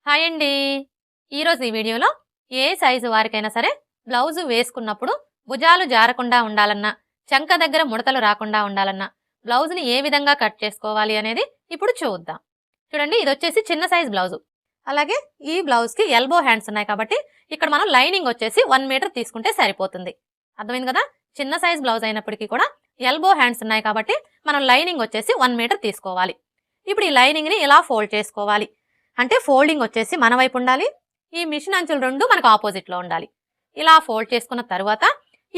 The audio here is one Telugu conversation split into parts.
హాయ్ అండి. ఈరోజు ఈ వీడియోలో ఏ సైజు వారికైనా సరే బ్లౌజు వేసుకున్నప్పుడు భుజాలు జారకుండా ఉండాలన్నా, చంక దగ్గర ముడతలు రాకుండా ఉండాలన్నా బ్లౌజ్ని ఏ విధంగా కట్ చేసుకోవాలి అనేది ఇప్పుడు చూద్దాం. చూడండి, ఇది వచ్చేసి చిన్న సైజ్ బ్లౌజు. అలాగే ఈ బ్లౌజ్కి ఎల్బో హ్యాండ్స్ ఉన్నాయి కాబట్టి ఇక్కడ మనం లైనింగ్ వచ్చేసి 1 మీటర్ తీసుకుంటే సరిపోతుంది. అర్థమైంది కదా? చిన్న సైజ్ బ్లౌజ్ అయినప్పటికీ కూడా ఎల్బో హ్యాండ్స్ ఉన్నాయి కాబట్టి మనం లైనింగ్ వచ్చేసి 1 మీటర్ తీసుకోవాలి. ఇప్పుడు ఈ లైనింగ్ని ఇలా ఫోల్డ్ చేసుకోవాలి. అంటే ఫోల్డింగ్ వచ్చేసి మన వైపు ఉండాలి, ఈ మిషన్ అంచులు రెండు మనకు ఆపోజిట్లో ఉండాలి. ఇలా ఫోల్డ్ చేసుకున్న తర్వాత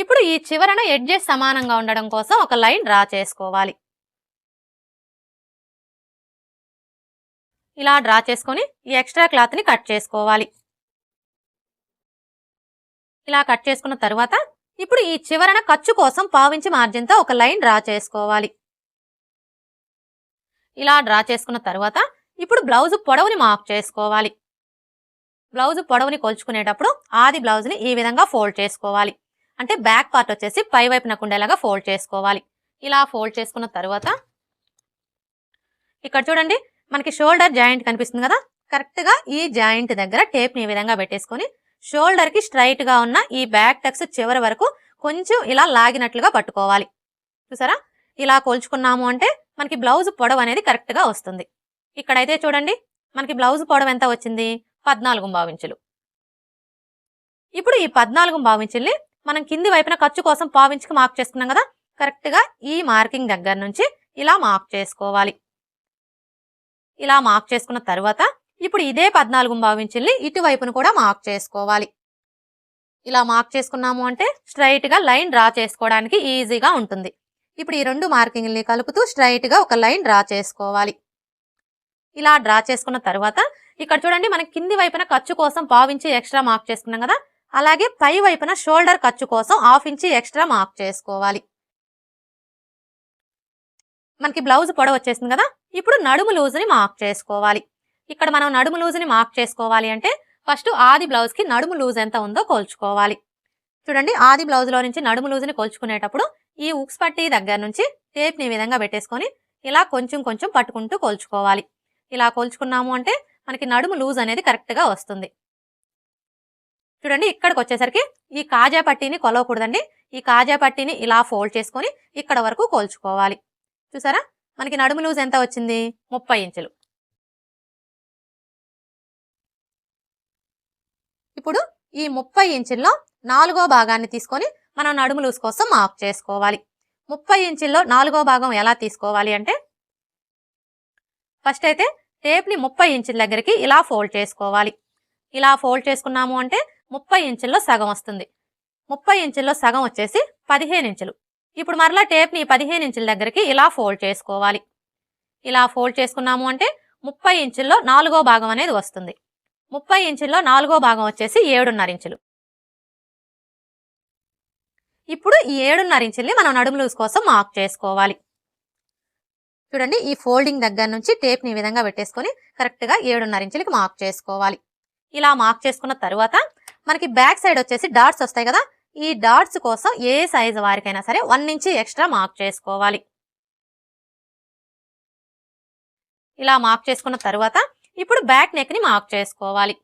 ఇప్పుడు ఈ చివరన ఎడ్జెస్ సమానంగా ఉండడం కోసం ఒక లైన్ డ్రా చేసుకోవాలి. ఇలా డ్రా చేసుకొని ఈ ఎక్స్ట్రా క్లాత్ని కట్ చేసుకోవాలి. ఇలా కట్ చేసుకున్న తర్వాత ఇప్పుడు ఈ చివరన ఖర్చు కోసం పావించి మార్జిన్తో ఒక లైన్ డ్రా చేసుకోవాలి. ఇలా డ్రా చేసుకున్న తర్వాత ఇప్పుడు బ్లౌజ్ పొడవుని మార్క్ చేసుకోవాలి. బ్లౌజ్ పొడవుని కొలుచుకునేటప్పుడు ఆది బ్లౌజ్ని ఈ విధంగా ఫోల్డ్ చేసుకోవాలి. అంటే బ్యాక్ పార్ట్ వచ్చేసి పై వైపునకు ఉండేలాగా ఫోల్డ్ చేసుకోవాలి. ఇలా ఫోల్డ్ చేసుకున్న తర్వాత ఇక్కడ చూడండి, మనకి షోల్డర్ జాయింట్ కనిపిస్తుంది కదా, కరెక్ట్గా ఈ జాయింట్ దగ్గర టేప్ని ఈ విధంగా పెట్టేసుకొని షోల్డర్కి స్ట్రైట్గా ఉన్న ఈ బ్యాక్ టక్స్ చివరి వరకు కొంచెం ఇలా లాగినట్లుగా పట్టుకోవాలి. చూసారా? ఇలా కొలుచుకున్నాము అంటే మనకి బ్లౌజ్ పొడవు అనేది కరెక్ట్గా వస్తుంది. ఇక్కడైతే చూడండి, మనకి బ్లౌజ్ పొడవు ఎంత వచ్చింది? 14.5 ఇంచులు. ఇప్పుడు ఈ 14.5 ఇంచుల్ని మనం కింది వైపున ఖర్చు కోసం పావించుకి మార్క్ చేసుకున్నాం కదా, కరెక్ట్గా ఈ మార్కింగ్ దగ్గర నుంచి ఇలా మార్క్ చేసుకోవాలి. ఇలా మార్క్ చేసుకున్న తర్వాత ఇప్పుడు ఇదే 14.5 ఇంచుల్ని ఇటువైపును కూడా మార్క్ చేసుకోవాలి. ఇలా మార్క్ చేసుకున్నాము అంటే స్ట్రైట్గా లైన్ డ్రా చేసుకోవడానికి ఈజీగా ఉంటుంది. ఇప్పుడు ఈ రెండు మార్కింగ్ని కలుపుతూ స్ట్రైట్గా ఒక లైన్ డ్రా చేసుకోవాలి. ఇలా డ్రా చేసుకున్న తర్వాత ఇక్కడ చూడండి, మనకి కింది వైపున ఖర్చు కోసం 1/2 ఇంచు ఎక్స్ట్రా మార్క్ చేసుకున్నాం కదా, అలాగే పై వైపున షోల్డర్ ఖర్చు కోసం 1/2 ఇంచు ఎక్స్ట్రా మార్క్ చేసుకోవాలి. మనకి బ్లౌజ్ పొడవు వచ్చేసింది కదా, ఇప్పుడు నడుము లూజుని మార్క్ చేసుకోవాలి. ఇక్కడ మనం నడుము లూజుని మార్క్ చేసుకోవాలి అంటే ఫస్ట్ ఆది బ్లౌజ్కి నడుము లూజ్ ఎంత ఉందో కొలుచుకోవాలి. చూడండి, ఆది బ్లౌజ్లో నుంచి నడుము లూజుని కొలుచుకునేటప్పుడు ఈ ఉక్స్ పట్టీ దగ్గర నుంచి టేప్ని ఈ విధంగా పెట్టేసుకొని ఇలా కొంచెం కొంచెం పట్టుకుంటూ కొలుచుకోవాలి. ఇలా కొలుచుకున్నాము అంటే మనకి నడుము లూజ్ అనేది కరెక్ట్గా వస్తుంది. చూడండి, ఇక్కడికి వచ్చేసరికి ఈ కాజా పట్టీని కొలవకూడదండి. ఈ కాజా పట్టీని ఇలా ఫోల్డ్ చేసుకొని ఇక్కడ వరకు కొలుచుకోవాలి. చూసారా? మనకి నడుము లూజ్ ఎంత వచ్చింది? 30 ఇంచులు. ఇప్పుడు ఈ 30 ఇంచుల్లో 4వ భాగాన్ని తీసుకొని మనం నడుము లూజ్ కోసం మార్క్ చేసుకోవాలి. 30 ఇంచుల్లో 4వ భాగం ఎలా తీసుకోవాలి అంటే ఫస్ట్ అయితే టేప్ని 30 ఇంచుల దగ్గరికి ఇలా ఫోల్డ్ చేసుకోవాలి. ఇలా ఫోల్డ్ చేసుకున్నాము అంటే 30 ఇంచుల్లో సగం వస్తుంది. 30 ఇంచుల్లో సగం వచ్చేసి 15 ఇంచులు. ఇప్పుడు మరలా టేప్ని 15 ఇంచుల దగ్గరికి ఇలా ఫోల్డ్ చేసుకోవాలి. ఇలా ఫోల్డ్ చేసుకున్నాము అంటే 30 ఇంచుల్లో 4వ భాగం అనేది వస్తుంది. 30 ఇంచుల్లో 4వ భాగం వచ్చేసి 7.5 ఇంచులు. ఇప్పుడు ఈ 7.5 ఇంచుల్ని మనం నడుము లూజ్ కోసం మార్క్ చేసుకోవాలి. చూడండి, ఈ ఫోల్డింగ్ దగ్గర నుంచి టేప్ని ఈ విధంగా పెట్టేసుకొని కరెక్ట్గా 7.5 ఇంచులకి మార్క్ చేసుకోవాలి. ఇలా మార్క్ చేసుకున్న తర్వాత మనకి బ్యాక్ సైడ్ వచ్చేసి డాట్స్ వస్తాయి కదా, ఈ డాట్స్ కోసం ఏ సైజు వారికైనా సరే 1 ఇంచు ఎక్స్ట్రా మార్క్ చేసుకోవాలి. ఇలా మార్క్ చేసుకున్న తర్వాత ఇప్పుడు బ్యాక్ నెక్ని మార్క్ చేసుకోవాలి.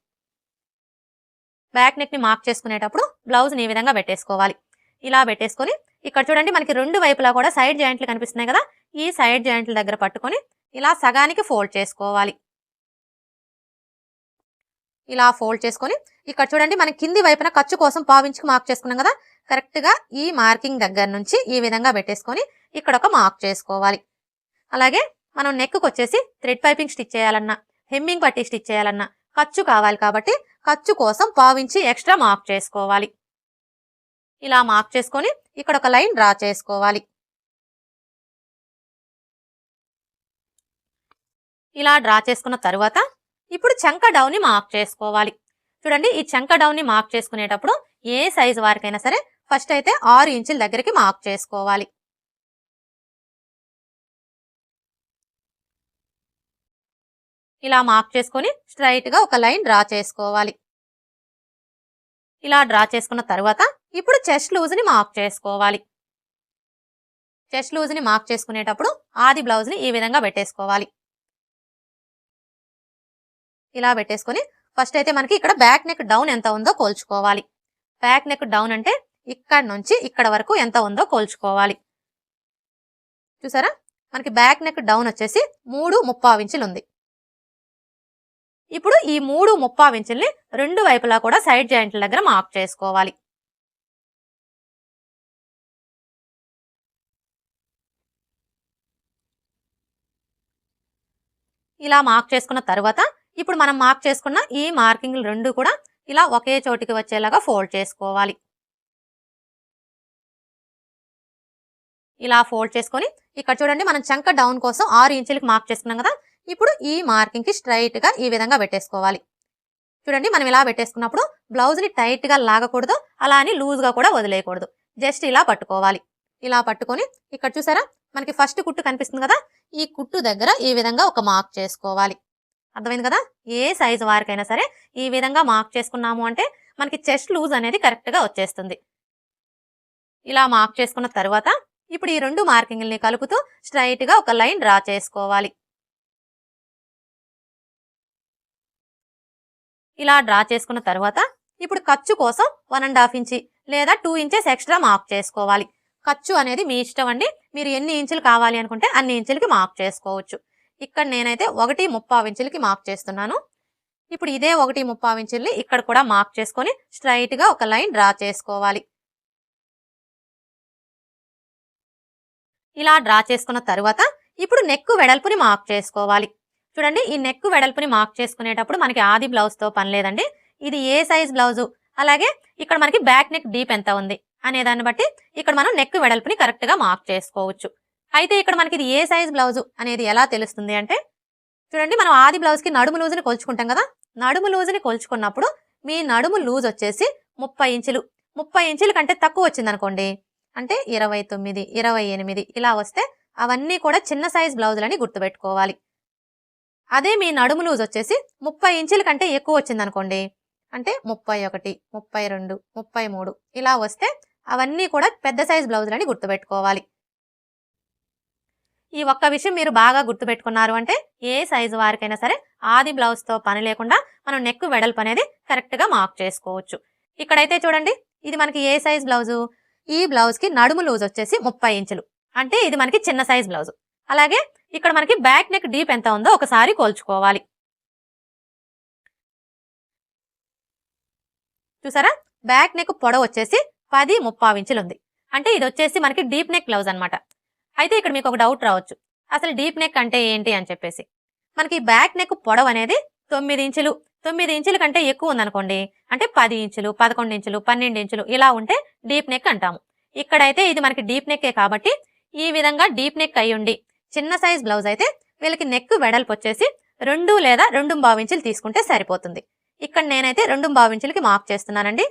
బ్యాక్ నెక్ని మార్క్ చేసుకునేటప్పుడు బ్లౌజ్ని ఈ విధంగా పెట్టేసుకోవాలి. ఇలా పెట్టేసుకొని ఇక్కడ చూడండి, మనకి రెండు వైపులా కూడా సైడ్ జాయింట్లు కనిపిస్తున్నాయి కదా, ఈ సైడ్ జాయింట్ల దగ్గర పట్టుకొని ఇలా సగానికి ఫోల్డ్ చేసుకోవాలి. ఇలా ఫోల్డ్ చేసుకొని ఇక్కడ చూడండి, మన కింది వైపున ఖర్చు కోసం 1/2 ఇంచుకి మార్క్ చేసుకున్నాం కదా, కరెక్ట్గా ఈ మార్కింగ్ దగ్గర నుంచి ఈ విధంగా పెట్టేసుకొని ఇక్కడ ఒక మార్క్ చేసుకోవాలి. అలాగే మనం నెక్కు వచ్చేసి థ్రెడ్ పైపింగ్ స్టిచ్ చేయాలన్నా, హెమ్మింగ్ పట్టీ స్టిచ్ చేయాలన్నా ఖర్చు కావాలి కాబట్టి ఖర్చు కోసం 1/2 ఇంచు ఎక్స్ట్రా మార్క్ చేసుకోవాలి. ఇలా మార్క్ చేసుకొని ఇక్కడ ఒక లైన్ డ్రా చేసుకోవాలి. ఇలా డ్రా చేసుకున్న తర్వాత ఇప్పుడు చంక డౌన్ని మార్క్ చేసుకోవాలి. చూడండి, ఈ చంక డౌన్ని మార్క్ చేసుకునేటప్పుడు ఏ సైజు వారికైనా సరే ఫస్ట్ అయితే 6 ఇంచుల దగ్గరికి మార్క్ చేసుకోవాలి. ఇలా మార్క్ చేసుకొని స్ట్రైట్గా ఒక లైన్ డ్రా చేసుకోవాలి. ఇలా డ్రా చేసుకున్న తర్వాత ఇప్పుడు చెస్ట్ లూజ్ని మార్క్ చేసుకోవాలి. చెస్ట్ లూజ్ని మార్క్ చేసుకునేటప్పుడు ఆది బ్లౌజ్ని ఈ విధంగా పెట్టేసుకోవాలి. ఇలా పెట్టేసుకొని ఫస్ట్ అయితే మనకి ఇక్కడ బ్యాక్ నెక్ డౌన్ ఎంత ఉందో కొలుచుకోవాలి. బ్యాక్ నెక్ డౌన్ అంటే ఇక్కడ నుంచి ఇక్కడ వరకు ఎంత ఉందో కొలుచుకోవాలి. చూసారా, మనకి బ్యాక్ నెక్ డౌన్ వచ్చేసి 3.75 ఇంచులు ఉంది. ఇప్పుడు ఈ 3.75 ఇంచుల్ని రెండు వైపులా కూడా సైడ్ జాయింట్ల దగ్గర మార్క్ చేసుకోవాలి. ఇలా మార్క్ చేసుకున్న తర్వాత ఇప్పుడు మనం మార్క్ చేసుకున్న ఈ మార్కింగ్లు రెండు కూడా ఇలా ఒకే చోటికి వచ్చేలాగా ఫోల్డ్ చేసుకోవాలి. ఇలా ఫోల్డ్ చేసుకొని ఇక్కడ చూడండి, మనం చంక డౌన్ కోసం 6 ఇంచులకి మార్క్ చేసుకున్నాం కదా. ఇప్పుడు ఈ మార్కింగ్ కి స్ట్రైట్ గా ఈ విధంగా పెట్టేసుకోవాలి. చూడండి, మనం ఇలా పెట్టేసుకున్నప్పుడు బ్లౌజ్ ని టైట్ గా లాగకూడదు, అలా అని లూజ్ గా కూడా వదిలేయకూడదు. జస్ట్ ఇలా పట్టుకోవాలి. ఇలా పట్టుకొని ఇక్కడ చూసారా, మనకి ఫస్ట్ కుట్టు కనిపిస్తుంది కదా, ఈ కుట్టు దగ్గర ఈ విధంగా ఒక మార్క్ చేసుకోవాలి. అర్థమైంది కదా. ఏ సైజు వారికైనా సరే ఈ విధంగా మార్క్ చేసుకున్నాము అంటే మనకి చెస్ట్ లూజ్ అనేది కరెక్ట్ గా వచ్చేస్తుంది. ఇలా మార్క్ చేసుకున్న తర్వాత ఇప్పుడు ఈ రెండు మార్కింగ్ని కలుపుతూ స్ట్రైట్ గా ఒక లైన్ డ్రా చేసుకోవాలి. ఇలా డ్రా చేసుకున్న తర్వాత ఇప్పుడు ఖర్చు కోసం 1.5 ఇంచి లేదా 2 ఇంచెస్ ఎక్స్ట్రా మార్క్ చేసుకోవాలి. ఖర్చు అనేది మీ ఇష్టం అండి, మీరు ఎన్ని ఇంచులు కావాలి అనుకుంటే అన్ని ఇంచులకి మార్క్ చేసుకోవచ్చు. ఇక్కడ నేనైతే 1.35 ఇంచులకి మార్క్ చేస్తున్నాను. ఇప్పుడు ఇదే 1.35 ఇంచుల్ని ఇక్కడ కూడా మార్క్ చేసుకొని స్ట్రైట్ గా ఒక లైన్ డ్రా చేసుకోవాలి. ఇలా డ్రా చేసుకున్న తర్వాత ఇప్పుడు నెక్ వెడల్పుని మార్క్ చేసుకోవాలి. చూడండి, ఈ నెక్ వెడల్పుని మార్క్ చేసుకునేటప్పుడు మనకి ఆది బ్లౌజ్ తో పని లేదండి. ఇది ఏ సైజ్ బ్లౌజు, అలాగే ఇక్కడ మనకి బ్యాక్ నెక్ డీప్ ఎంత ఉంది అనే దాన్ని బట్టి ఇక్కడ మనం నెక్ వెడల్పుని కరెక్ట్ గా మార్క్ చేసుకోవచ్చు. అయితే ఇక్కడ మనకి ఇది ఏ సైజ్ బ్లౌజు అనేది ఎలా తెలుస్తుంది అంటే, చూడండి, మనం ఆది బ్లౌజ్ కి నడుము లూజుని కొలుచుకుంటాం కదా. నడుము లూజుని కొలుచుకున్నప్పుడు మీ నడుము లూజ్ వచ్చేసి 30 ఇంచులు. 30 ఇంచుల కంటే తక్కువ వచ్చింది అనుకోండి, అంటే 29, 28 ఇలా వస్తే అవన్నీ కూడా చిన్న సైజ్ బ్లౌజులని గుర్తుపెట్టుకోవాలి. అదే మీ నడుము లూజ్ వచ్చేసి 30 ఇంచుల కంటే ఎక్కువ వచ్చింది అనుకోండి, అంటే 31, 32, 33 ఇలా వస్తే అవన్నీ కూడా పెద్ద సైజ్ బ్లౌజులని గుర్తుపెట్టుకోవాలి. ఈ ఒక్క విషయం మీరు బాగా గుర్తుపెట్టుకున్నారు అంటే ఏ సైజు వారికైనా సరే ఆది బ్లౌజ్ తో పని లేకుండా మనం నెక్ వెడల్పు అనేది కరెక్ట్ గా మార్క్ చేసుకోవచ్చు. ఇక్కడైతే చూడండి, ఇది మనకి ఏ సైజ్ బ్లౌజు, ఈ బ్లౌజ్ కి నడుము లూజ్ వచ్చేసి 30 ఇంచులు, అంటే ఇది మనకి చిన్న సైజ్ బ్లౌజ్. అలాగే ఇక్కడ మనకి బ్యాక్ నెక్ డీప్ ఎంత ఉందో ఒకసారి కొలుచుకోవాలి. చూసారా, బ్యాక్ నెక్ పొడవు వచ్చేసి 10.35 ఇంచులు ఉంది, అంటే ఇది వచ్చేసి మనకి డీప్ నెక్ బ్లౌజ్ అనమాట. అయితే ఇక్కడ మీకు ఒక డౌట్ రావచ్చు, అసలు డీప్ నెక్ అంటే ఏంటి అని చెప్పేసి. మనకి బ్యాక్ నెక్ పొడవు అనేది 9 ఇంచులు, 9 ఇంచుల కంటే ఎక్కువ ఉందనుకోండి, అంటే 10 ఇంచులు, 11 ఇంచులు, 12 ఇంచులు ఇలా ఉంటే డీప్ నెక్ అంటాము. ఇక్కడైతే ఇది మనకి డీప్ నెక్కే కాబట్టి ఈ విధంగా డీప్ నెక్ అయి ఉండి చిన్న సైజ్ బ్లౌజ్ అయితే వీళ్ళకి నెక్ వెడల్పు వచ్చేసి 2 లేదా 2.25 ఇంచులు తీసుకుంటే సరిపోతుంది. ఇక్కడ నేనైతే 2.25 ఇంచులకి మార్క్ చేస్తున్నానండి.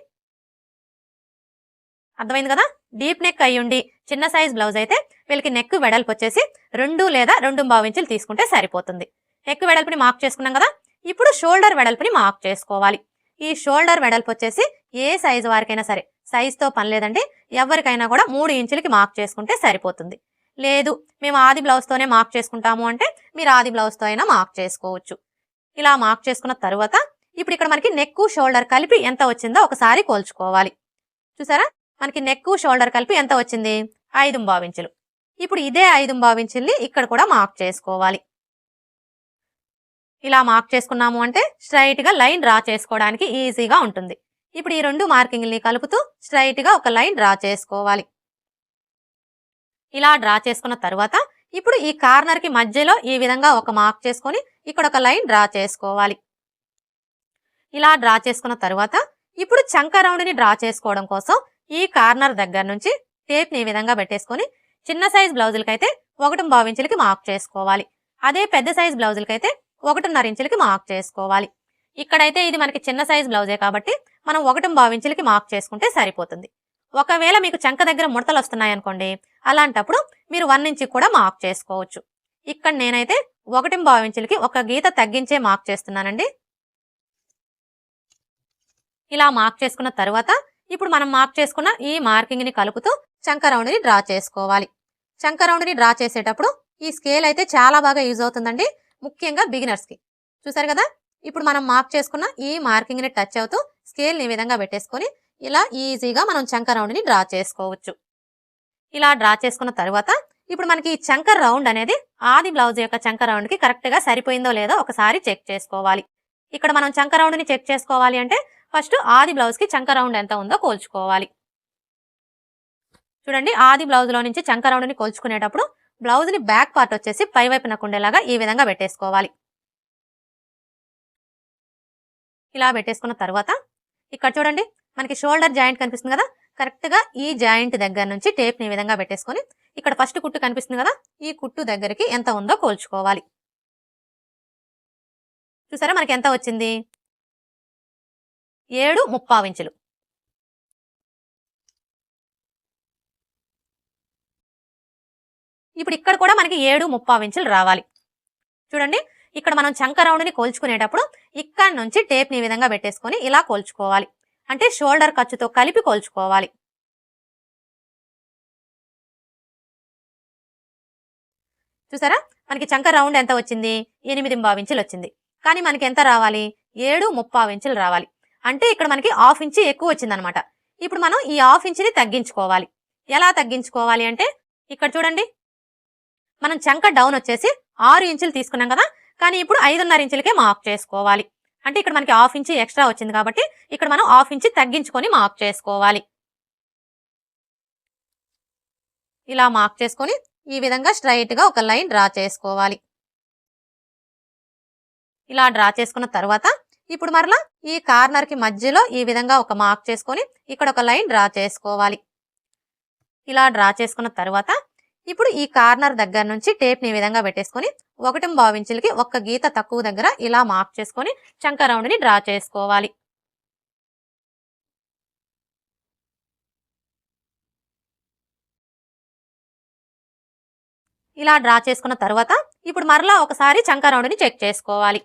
అర్థమైంది కదా. డీప్ నెక్ అయి ఉండి చిన్న సైజ్ బ్లౌజ్ అయితే వీళ్ళకి నెక్ వెడల్పు వచ్చేసి 2 లేదా 2.25 ఇంచులు తీసుకుంటే సరిపోతుంది. నెక్ వెడల్పుని మార్క్ చేసుకున్నాం కదా. ఇప్పుడు షోల్డర్ వెడల్పుని మార్క్ చేసుకోవాలి. ఈ షోల్డర్ వెడల్పు వచ్చేసి ఏ సైజు వారికైనా సరే సైజ్ తో పని లేదండి, ఎవరికైనా కూడా 3 ఇంచులకి మార్క్ చేసుకుంటే సరిపోతుంది. లేదు మేము ఆది బ్లౌజ్ తోనే మార్క్ చేసుకుంటాము అంటే మీరు ఆది బ్లౌజ్ తో అయినా మార్క్ చేసుకోవచ్చు. ఇలా మార్క్ చేసుకున్న తర్వాత ఇప్పుడు ఇక్కడ మనకి నెక్ షోల్డర్ కలిపి ఎంత వచ్చిందో ఒకసారి కోల్చుకోవాలి. చూసారా, మనకి నెక్ షోల్డర్ కలిపి ఎంత వచ్చింది, 5.25 ఇంచులు. ఇప్పుడు ఇదే 5.25 ఇంచుల్ని ఇక్కడ కూడా మార్క్ చేసుకోవాలి. ఇలా మార్క్ చేసుకున్నాము అంటే స్ట్రైట్ గా లైన్ డ్రా చేసుకోవడానికి ఈజీగా ఉంటుంది. ఇప్పుడు ఈ రెండు మార్కింగ్ని కలుపుతూ స్ట్రైట్ గా ఒక లైన్ డ్రా చేసుకోవాలి. ఇలా డ్రా చేసుకున్న తర్వాత ఇప్పుడు ఈ కార్నర్ కి మధ్యలో ఈ విధంగా ఒక మార్క్ చేసుకొని ఇక్కడ ఒక లైన్ డ్రా చేసుకోవాలి. ఇలా డ్రా చేసుకున్న తర్వాత ఇప్పుడు చంక రౌండ్ ని డ్రా చేసుకోవడం కోసం ఈ కార్నర్ దగ్గర నుంచి టేప్ ని ఈ విధంగా పెట్టేసుకొని చిన్న సైజ్ బ్లౌజులకైతే 1.25 ఇంచులకి మార్క్ చేసుకోవాలి. అదే పెద్ద సైజ్ బ్లౌజులకైతే 1.5 ఇంచులకి మార్క్ చేసుకోవాలి. ఇక్కడైతే ఇది మనకి చిన్న సైజ్ బ్లౌజే కాబట్టి మనం 1.25 ఇంచులకి మార్క్ చేసుకుంటే సరిపోతుంది. ఒకవేళ మీకు చంక దగ్గర ముడతలు వస్తున్నాయి అనుకోండి, అలాంటప్పుడు మీరు 1 ఇంచ్ కూడా మార్క్ చేసుకోవచ్చు. ఇక్కడ నేనైతే 1.25 ఇంచులకి ఒక గీత తగ్గించే మార్క్ చేస్తున్నానండి. ఇలా మార్క్ చేసుకున్న తర్వాత ఇప్పుడు మనం మార్క్ చేసుకున్న ఈ మార్కింగ్ ని కలుపుతూ చంక రౌండ్ ని డ్రా చేసుకోవాలి. చంక రౌండ్ ని డ్రా చేసేటప్పుడు ఈ స్కేల్ అయితే చాలా బాగా యూజ్ అవుతుందండి, ముఖ్యంగా బిగినర్స్ కి. చూసారు కదా, ఇప్పుడు మనం మార్క్ చేసుకున్న ఈ మార్కింగ్ ని టచ్ అవుతూ స్కేల్ ని ఈ విధంగా పెట్టేసుకొని ఇలా ఈజీగా మనం చంక రౌండ్ ని డ్రా చేసుకోవచ్చు. ఇలా డ్రా చేసుకున్న తర్వాత ఇప్పుడు మనకి ఈ చంక రౌండ్ అనేది ఆది బ్లౌజ్ యొక్క చంక రౌండ్ కి కరెక్ట్ గా సరిపోయిందో లేదో ఒకసారి చెక్ చేసుకోవాలి. ఇక్కడ మనం చంక రౌండ్ ని చెక్ చేసుకోవాలి అంటే ఫస్ట్ ఆది బ్లౌజ్ కి చంక రౌండ్ ఎంత ఉందో కోల్చుకోవాలి. చూడండి, ఆది బ్లౌజ్ లో నుంచి చంక రౌండ్ ని కోల్చుకునేటప్పుడు బ్లౌజ్ ని బ్యాక్ పార్ట్ వచ్చేసి పై వైపునకు ఉండేలాగా ఈ విధంగా పెట్టేసుకోవాలి. ఇలా పెట్టేసుకున్న తర్వాత ఇక్కడ చూడండి, మనకి షోల్డర్ జాయింట్ కనిపిస్తుంది కదా, కరెక్ట్ గా ఈ జాయింట్ దగ్గర నుంచి టేప్ ని ఈ విధంగా పెట్టేసుకొని ఇక్కడ ఫస్ట్ కుట్టు కనిపిస్తుంది కదా, ఈ కుట్టు దగ్గరికి ఎంత ఉందో కోల్చుకోవాలి. చూసారా మనకి ఎంత వచ్చింది? 7.75 ఇంచులు. ఇప్పుడు ఇక్కడ కూడా మనకి 7.75 ఇంచులు రావాలి. చూడండి, ఇక్కడ మనం చంక రౌండ్ ని కోల్చుకునేటప్పుడు ఇక్కడ నుంచి టేప్ ని ఈ విధంగా పెట్టేసుకొని ఇలా కోల్చుకోవాలి. అంటే షోల్డర్ ఖర్చుతో కలిపి కోల్చుకోవాలి. చూసారా మనకి చంక రౌండ్ ఎంత వచ్చింది? 8.25 ఇంచులు వచ్చింది. కానీ మనకి ఎంత రావాలి? 7.25 ఇంచులు రావాలి. అంటే ఇక్కడ మనకి 1/2 ఇంచు ఎక్కువ వచ్చింది అనమాట. ఇప్పుడు మనం ఈ 1/2 ఇంచుని తగ్గించుకోవాలి. ఎలా తగ్గించుకోవాలి అంటే ఇక్కడ చూడండి, మనం చంక డౌన్ వచ్చేసి 6 ఇంచులు తీసుకున్నాం కదా, కానీ ఇప్పుడు 5.5 ఇంచులకే మార్క్ చేసుకోవాలి. అంటే ఇక్కడ మనకి 1/2 ఇంచు ఎక్స్ట్రా వచ్చింది కాబట్టి ఇక్కడ మనం 1/2 ఇంచు తగ్గించుకొని మార్క్ చేసుకోవాలి. ఇలా మార్క్ చేసుకొని ఈ విధంగా స్ట్రైట్ గా ఒక లైన్ డ్రా చేసుకోవాలి. ఇలా డ్రా చేసుకున్న తర్వాత ఇప్పుడు మరలా ఈ కార్నర్ కి మధ్యలో ఈ విధంగా ఒక మార్క్ చేసుకొని ఇక్కడ ఒక లైన్ డ్రా చేసుకోవాలి. ఇలా డ్రా చేసుకున్న తర్వాత ఇప్పుడు ఈ కార్నర్ దగ్గర నుంచి టేప్ ని ఈ విధంగా పెట్టేసుకొని 1.25 ఇంచులకి ఒక్క గీత తక్కువ దగ్గర ఇలా మార్క్ చేసుకొని చంక రౌండ్ ని డ్రా చేసుకోవాలి. ఇలా డ్రా చేసుకున్న తర్వాత ఇప్పుడు మరలా ఒకసారి చంక రౌండ్ ని చెక్ చేసుకోవాలి.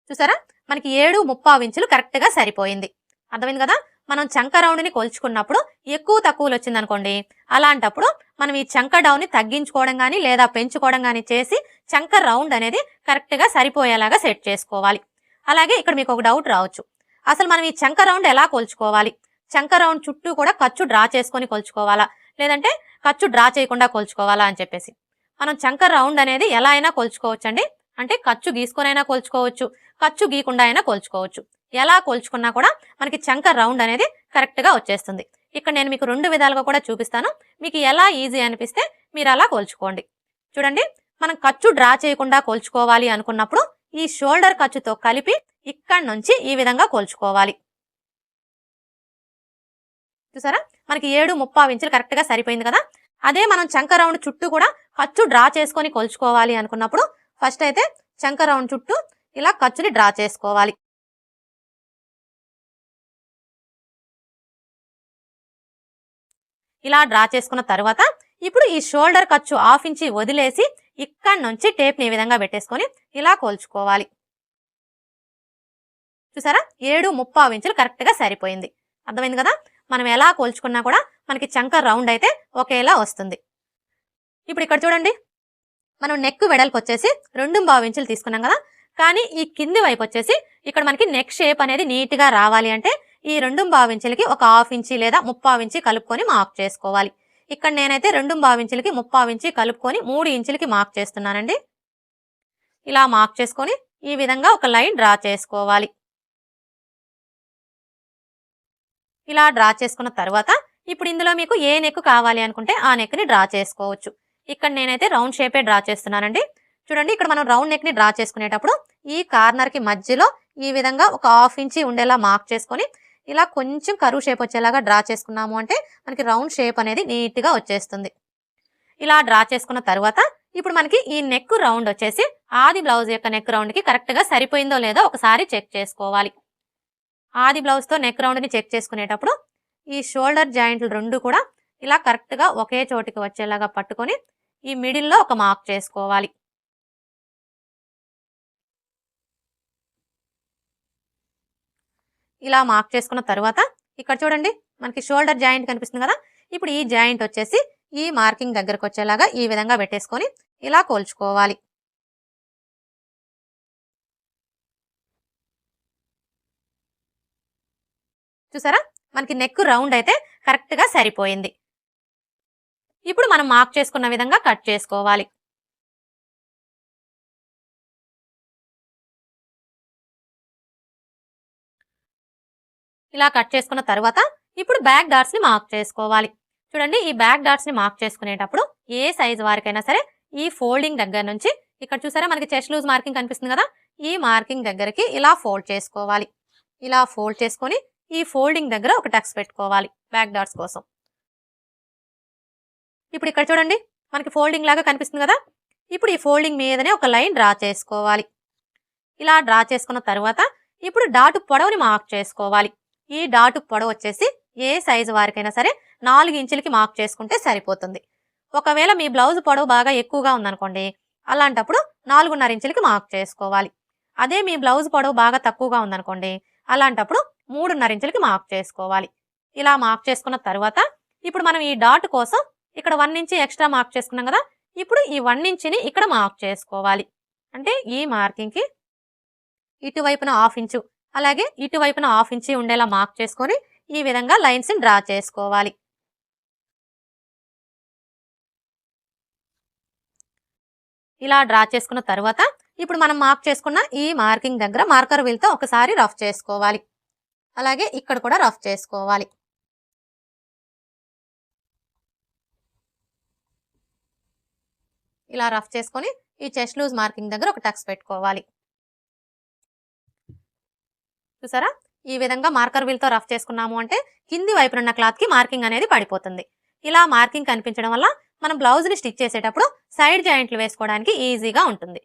చూసారా మనకి 7.25 ఇంచులు కరెక్ట్ గా సరిపోయింది. అర్థమైంది కదా? మనం చంక రౌండ్ ని కొలుచుకున్నప్పుడు ఎక్కువ తక్కువలు వచ్చింది అనుకోండి, అలాంటప్పుడు మనం ఈ చంక డౌన్ ని తగ్గించుకోవడం గానీ లేదా పెంచుకోవడం గానీ చేసి చంక రౌండ్ అనేది కరెక్ట్ గా సరిపోయేలాగా సెట్ చేసుకోవాలి. అలాగే ఇక్కడ మీకు ఒక డౌట్ రావచ్చు, అసలు మనం ఈ చంక రౌండ్ ఎలా కొలుచుకోవాలి? చంక రౌండ్ చుట్టూ కూడా ఖర్చు డ్రా చేసుకొని కొలుచుకోవాలా, లేదంటే ఖర్చు డ్రా చేయకుండా కొలుచుకోవాలా అని చెప్పేసి. మనం చంక రౌండ్ అనేది ఎలా అయినా కొలుచుకోవచ్చండి. అంటే ఖర్చు గీసుకొనైనా కొలుచుకోవచ్చు, ఖర్చు గీకుండా అయినా కొలుచుకోవచ్చు. ఎలా కొలుచుకున్నా కూడా మనకి చంక రౌండ్ అనేది కరెక్ట్ గా వచ్చేస్తుంది. ఇక్కడ నేను మీకు 2 విధాలుగా కూడా చూపిస్తాను. మీకు ఎలా ఈజీ అనిపిస్తే మీరు అలా కొలుచుకోండి. చూడండి, మనం ఖర్చు డ్రా చేయకుండా కొలుచుకోవాలి అనుకున్నప్పుడు ఈ షోల్డర్ ఖర్చుతో కలిపి ఇక్కడ నుంచి ఈ విధంగా కొలుచుకోవాలి. చూసారా మనకి 7.25 ఇంచులు కరెక్ట్ గా సరిపోయింది కదా. అదే మనం చంక రౌండ్ చుట్టూ కూడా ఖర్చు డ్రా చేసుకొని కొలుచుకోవాలి అనుకున్నప్పుడు ఫస్ట్ అయితే చంక రౌండ్ చుట్టూ ఇలా ఖర్చుని డ్రా చేసుకోవాలి. ఇలా డ్రా చేసుకున్న తర్వాత ఇప్పుడు ఈ షోల్డర్ ఖర్చు 1/2 ఇంచి వదిలేసి ఇక్కడ నుంచి టేప్ ని ఈ విధంగా పెట్టేసుకొని ఇలా కొలుచుకోవాలి. చూసారా 7.25 ఇంచులు కరెక్ట్ గా సరిపోయింది. అర్థమైంది కదా? మనం ఎలా కొలుచుకున్నా కూడా మనకి చంక రౌండ్ అయితే ఒకేలా వస్తుంది. ఇప్పుడు ఇక్కడ చూడండి, మనం నెక్ వెడల్పు వచ్చేసి 2.25 ఇంచులు తీసుకున్నాం కదా, కానీ ఈ కింది వైపు వచ్చేసి ఇక్కడ మనకి నెక్ షేప్ అనేది నీట్ గా రావాలి అంటే ఈ 2.25 ఇంచులకి ఒక 1/2 ఇంచి లేదా 3/4 ఇంచి కలుపుకొని మార్క్ చేసుకోవాలి. ఇక్కడ నేనైతే 2.25 ఇంచులకి 3/4 ఇంచి కలుపుకొని 3 ఇంచులకి మార్క్ చేస్తున్నానండి. ఇలా మార్క్ చేసుకొని ఈ విధంగా ఒక లైన్ డ్రా చేసుకోవాలి. ఇలా డ్రా చేసుకున్న తర్వాత ఇప్పుడు ఇందులో మీకు ఏ నెక్ కావాలి అనుకుంటే ఆ నెక్ ని డ్రా చేసుకోవచ్చు. ఇక్కడ నేనైతే రౌండ్ షేపే డ్రా చేస్తున్నానండి. చూడండి, ఇక్కడ మనం రౌండ్ నెక్ ని డ్రా చేసుకునేటప్పుడు ఈ కార్నర్ కి మధ్యలో ఈ విధంగా ఒక 1/2 ఇంచి ఉండేలా మార్క్ చేసుకొని ఇలా కొంచెం కరువు షేప్ వచ్చేలాగా డ్రా చేసుకున్నాము అంటే మనకి రౌండ్ షేప్ అనేది నీట్ గా వచ్చేస్తుంది. ఇలా డ్రా చేసుకున్న తర్వాత ఇప్పుడు మనకి ఈ నెక్ రౌండ్ వచ్చేసి ఆది బ్లౌజ్ యొక్క నెక్ రౌండ్ కి కరెక్ట్ గా సరిపోయిందో లేదో ఒకసారి చెక్ చేసుకోవాలి. ఆది బ్లౌజ్ తో నెక్ రౌండ్ ని చెక్ చేసుకునేటప్పుడు ఈ షోల్డర్ జాయింట్లు రెండు కూడా ఇలా కరెక్ట్ గా ఒకే చోటికి వచ్చేలాగా పట్టుకొని ఈ మిడిల్ లో ఒక మార్క్ చేసుకోవాలి. ఇలా మార్క్ చేసుకున్న తర్వాత ఇక్కడ చూడండి, మనకి షోల్డర్ జాయింట్ కనిపిస్తుంది కదా. ఇప్పుడు ఈ జాయింట్ వచ్చేసి ఈ మార్కింగ్ దగ్గరకు వచ్చేలాగా ఈ విధంగా పెట్టేసుకొని ఇలా కోల్చుకోవాలి. చూసారా, మనకి నెక్ రౌండ్ అయితే కరెక్ట్ గా సరిపోయింది. ఇప్పుడు మనం మార్క్ చేసుకున్న విధంగా కట్ చేసుకోవాలి. ఇలా కట్ చేసుకున్న తర్వాత ఇప్పుడు బ్యాక్ డాట్స్ ని మార్క్ చేసుకోవాలి. చూడండి, ఈ బ్యాక్ డాట్స్ ని మార్క్ చేసుకునేటప్పుడు ఏ సైజ్ వారికైనా సరే ఈ ఫోల్డింగ్ దగ్గర నుంచి ఇక్కడ చూసారా మనకి చెస్ట్ లూజ్ మార్కింగ్ కనిపిస్తుంది కదా, ఈ మార్కింగ్ దగ్గరికి ఇలా ఫోల్డ్ చేసుకోవాలి. ఇలా ఫోల్డ్ చేసుకొని ఈ ఫోల్డింగ్ దగ్గర ఒక టక్స్ పెట్టుకోవాలి బ్యాక్ డాట్స్ కోసం. ఇప్పుడు ఇక్కడ చూడండి మనకి ఫోల్డింగ్ లాగా కనిపిస్తుంది కదా, ఇప్పుడు ఈ ఫోల్డింగ్ మీదనే ఒక లైన్ డ్రా చేసుకోవాలి. ఇలా డ్రా చేసుకున్న తర్వాత ఇప్పుడు డాటు పొడవుని మార్క్ చేసుకోవాలి. ఈ డాటు పొడవు వచ్చేసి ఏ సైజు వారికైనా సరే 4 ఇంచులకి మార్క్ చేసుకుంటే సరిపోతుంది. ఒకవేళ మీ బ్లౌజ్ పొడవు బాగా ఎక్కువగా ఉందనుకోండి, అలాంటప్పుడు 4.5 ఇంచులకి మార్క్ చేసుకోవాలి. అదే మీ బ్లౌజ్ పొడవు బాగా తక్కువగా ఉందనుకోండి, అలాంటప్పుడు 3.5 ఇంచులకి మార్క్ చేసుకోవాలి. ఇలా మార్క్ చేసుకున్న తర్వాత ఇప్పుడు మనం ఈ డాట్ కోసం ఇక్కడ 1 ఇంచ్ ఎక్స్ట్రా మార్క్ చేసుకున్నాం కదా, ఇప్పుడు ఈ 1 ఇంచుని ఇక్కడ మార్క్ చేసుకోవాలి. అంటే ఈ మార్కింగ్ కి ఇటువైపున 1/2 ఇంచు అలాగే ఇటువైపున 1/2 ఇంచు ఉండేలా మార్క్ చేసుకొని ఈ విధంగా లైన్స్ ని డ్రా చేసుకోవాలి. ఇలా డ్రా చేసుకున్న తర్వాత ఇప్పుడు మనం మార్క్ చేసుకున్న ఈ మార్కింగ్ దగ్గర మార్కర్ వీల్ తో ఒకసారి రఫ్ చేసుకోవాలి. అలాగే ఇక్కడ కూడా రఫ్ చేసుకోవాలి. ఇలా రఫ్ చేసుకొని ఈ చెస్ట్ లూజ్ మార్కింగ్ దగ్గర ఒక టక్స్ పెట్టుకోవాలి. చూసారా, ఈ విధంగా మార్కర్ వీల్ తో రఫ్ చేసుకున్నాము అంటే కింది వైపునున్న క్లాత్ కి మార్కింగ్ అనేది పడిపోతుంది. ఇలా మార్కింగ్ కనిపించడం వల్ల మనం బ్లౌజ్ ని స్టిచ్ చేసేటప్పుడు సైడ్ జాయింట్లు వేసుకోవడానికి ఈజీగా ఉంటుంది.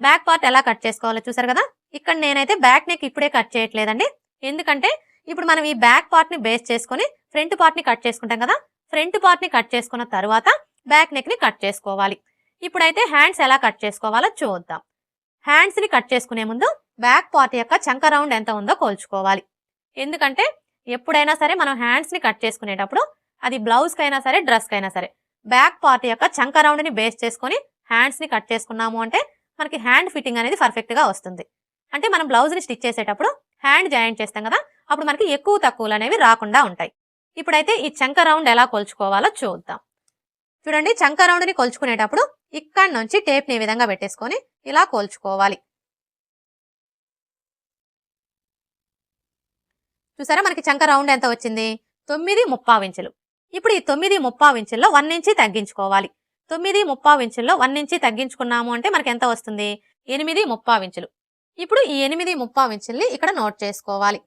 బ్యాక్ పార్ట్ ఎలా కట్ చేసుకోవాలో చూసారు కదా, ఇక్కడ నేనైతే బ్యాక్ నెక్ ఇప్పుడే కట్ చేయట్లేదండి. ఎందుకంటే ఇప్పుడు మనం ఈ బ్యాక్ పార్ట్ ని బేస్ చేసుకుని ఫ్రంట్ పార్ట్ ని కట్ చేసుకుంటాం కదా, ఫ్రంట్ పార్ట్ ని కట్ చేసుకున్న తర్వాత బ్యాక్ నెక్ ని కట్ చేసుకోవాలి. ఇప్పుడైతే హ్యాండ్స్ ఎలా కట్ చేసుకోవాలో చూద్దాం. హ్యాండ్స్ ని కట్ చేసుకునే ముందు బ్యాక్ పార్ట్ యొక్క చంక రౌండ్ ఎంత ఉందో కోల్చుకోవాలి. ఎందుకంటే ఎప్పుడైనా సరే మనం హ్యాండ్స్ ని కట్ చేసుకునేటప్పుడు అది బ్లౌజ్ కైనా సరే డ్రెస్ కైనా సరే బ్యాక్ పార్ట్ యొక్క చంక రౌండ్ ని బేస్ చేసుకుని హ్యాండ్స్ ని కట్ చేసుకున్నాము అంటే మనకి హ్యాండ్ ఫిట్టింగ్ అనేది పర్ఫెక్ట్ గా వస్తుంది. అంటే మనం బ్లౌజ్ ని స్టిచ్ చేసేటప్పుడు హ్యాండ్ జాయింట్ చేస్తాం కదా, అప్పుడు మనకి ఎక్కువ తక్కువలు అనేవి రాకుండా ఉంటాయి. ఇప్పుడైతే ఈ చంక రౌండ్ ఎలా కొలుచుకోవాలో చూద్దాం. చూడండి, చంక రౌండ్ ని కొలుచుకునేటప్పుడు ఇక్కడ నుంచి టేప్ ని ఈ విధంగా పెట్టేసుకొని ఇలా కోల్చుకోవాలి. చూసారా, మనకి చంక రౌండ్ ఎంత వచ్చింది? 9.75 ఇంచులు. ఇప్పుడు ఈ 9.75 ఇంచుల్లో 1 ఇంచి తగ్గించుకోవాలి. 9.75 ఇంచుల్లో 1 ఇంచి తగ్గించుకున్నాము అంటే మనకి ఎంత వస్తుంది? 8.35 ఇంచులు. ఇప్పుడు ఈ 8.35 ఇంచుల్ని ఇక్కడ నోట్ చేసుకోవాలి.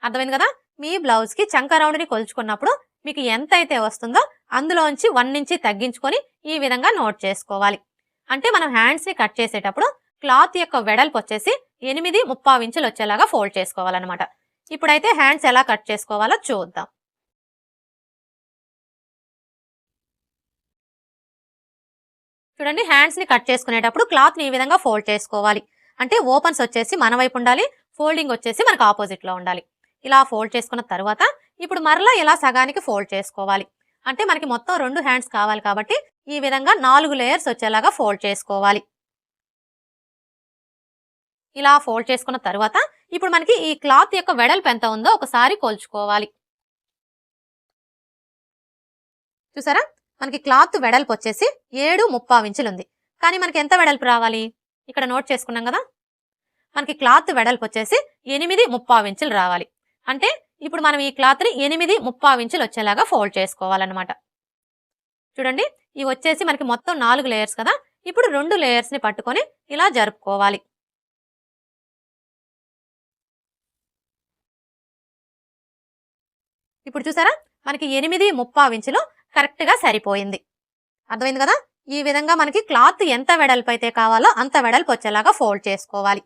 అర్థమైంది కదా, మీ బ్లౌజ్ కి చంక రౌండ్ ని కొలుచుకున్నప్పుడు మీకు ఎంత అయితే వస్తుందో అందులోంచి 1 ఇంచి తగ్గించుకొని ఈ విధంగా నోట్ చేసుకోవాలి. అంటే మనం హ్యాండ్స్ ని కట్ చేసేటప్పుడు క్లాత్ యొక్క వెడల్పు వచ్చేసి 8.35 ఇంచులు వచ్చేలాగా ఫోల్డ్ చేసుకోవాలన్నమాట. ఇప్పుడైతే హ్యాండ్స్ ఎలా కట్ చేసుకోవాలో చూద్దాం. చూడండి, హ్యాండ్స్ ని కట్ చేసుకునేటప్పుడు క్లాత్ ని ఈ విధంగా ఫోల్డ్ చేసుకోవాలి. అంటే ఓపెన్స్ వచ్చేసి మన వైపు ఉండాలి, ఫోల్డింగ్ వచ్చేసి మనకు ఆపోజిట్ లో ఉండాలి. ఇలా ఫోల్డ్ చేసుకున్న తర్వాత ఇప్పుడు మరలా ఇలా సగానికి ఫోల్డ్ చేసుకోవాలి. అంటే మనకి మొత్తం 2 హ్యాండ్స్ కావాలి కాబట్టి ఈ విధంగా 4 లేయర్స్ వచ్చేలాగా ఫోల్డ్ చేసుకోవాలి. ఇలా ఫోల్డ్ చేసుకున్న తర్వాత ఇప్పుడు మనకి ఈ క్లాత్ యొక్క వెడల్పు ఎంత ఉందో ఒకసారి కొలుచుకోవాలి. చూసారా, మనకి క్లాత్ వెడల్పు వచ్చేసి 7.35 ఇంచులు ఉంది. కానీ మనకి ఎంత వెడల్పు రావాలి? ఇక్కడ నోట్ చేసుకున్నాం కదా, మనకి క్లాత్ వెడల్పు వచ్చేసి 8.35 ఇంచులు రావాలి. అంటే ఇప్పుడు మనం ఈ క్లాత్ ని 8.35 ఇంచులు వచ్చేలాగా ఫోల్డ్ చేసుకోవాలన్నమాట. చూడండి, ఇవి వచ్చేసి మనకి మొత్తం 4 లేయర్స్ కదా, ఇప్పుడు 2 లేయర్స్ ని పట్టుకొని ఇలా జరుపుకోవాలి. ఇప్పుడు చూసారా, మనకి 8.35 ఇంచులు కరెక్ట్ గా సరిపోయింది. అర్థమైంది కదా, ఈ విధంగా మనకి క్లాత్ ఎంత వెడల్పు అయితే కావాలో అంత వెడల్పు వచ్చేలాగా ఫోల్డ్ చేసుకోవాలి.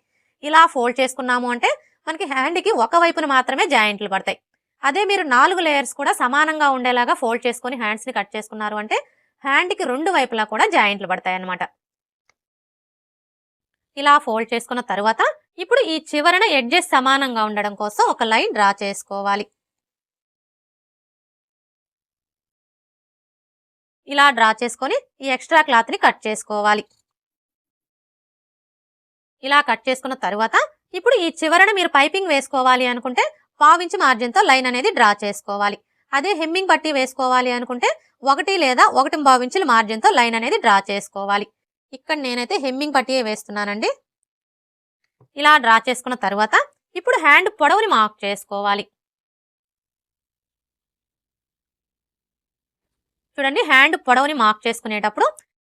ఇలా ఫోల్డ్ చేసుకున్నాము అంటే మనకి హ్యాండ్ కి ఒక వైపున మాత్రమే జాయింట్లు పడతాయి. అదే మీరు 4 లేయర్స్ కూడా సమానంగా ఉండేలాగా ఫోల్డ్ చేసుకుని హ్యాండ్స్ ని కట్ చేసుకున్నారు అంటే హ్యాండ్ కి 2 వైపులా కూడా జాయింట్లు పడతాయి అన్నమాట. ఇలా ఫోల్డ్ చేసుకున్న తర్వాత ఇప్పుడు ఈ చివరన ఎడ్జెస్ సమానంగా ఉండడం కోసం ఒక లైన్ డ్రా చేసుకోవాలి. ఇలా డ్రా చేసుకొని ఈ ఎక్స్ట్రా క్లాత్ని కట్ చేసుకోవాలి. ఇలా కట్ చేసుకున్న తర్వాత ఇప్పుడు ఈ చివరన మీరు పైపింగ్ వేసుకోవాలి అనుకుంటే 1/2 ఇంచ్ మార్జిన్తో లైన్ అనేది డ్రా చేసుకోవాలి. అదే హెమ్మింగ్ పట్టీ వేసుకోవాలి అనుకుంటే 1 లేదా 1.5 ఇంచుల మార్జిన్తో లైన్ అనేది డ్రా చేసుకోవాలి. ఇక్కడ నేనైతే హెమ్మింగ్ పట్టీయే వేస్తున్నానండి. ఇలా డ్రా చేసుకున్న తర్వాత ఇప్పుడు హ్యాండ్ పొడవుని మార్క్ చేసుకోవాలి. చూడండి, హ్యాండ్ పొడవుని మార్క్ చేసుకునేటప్పుడు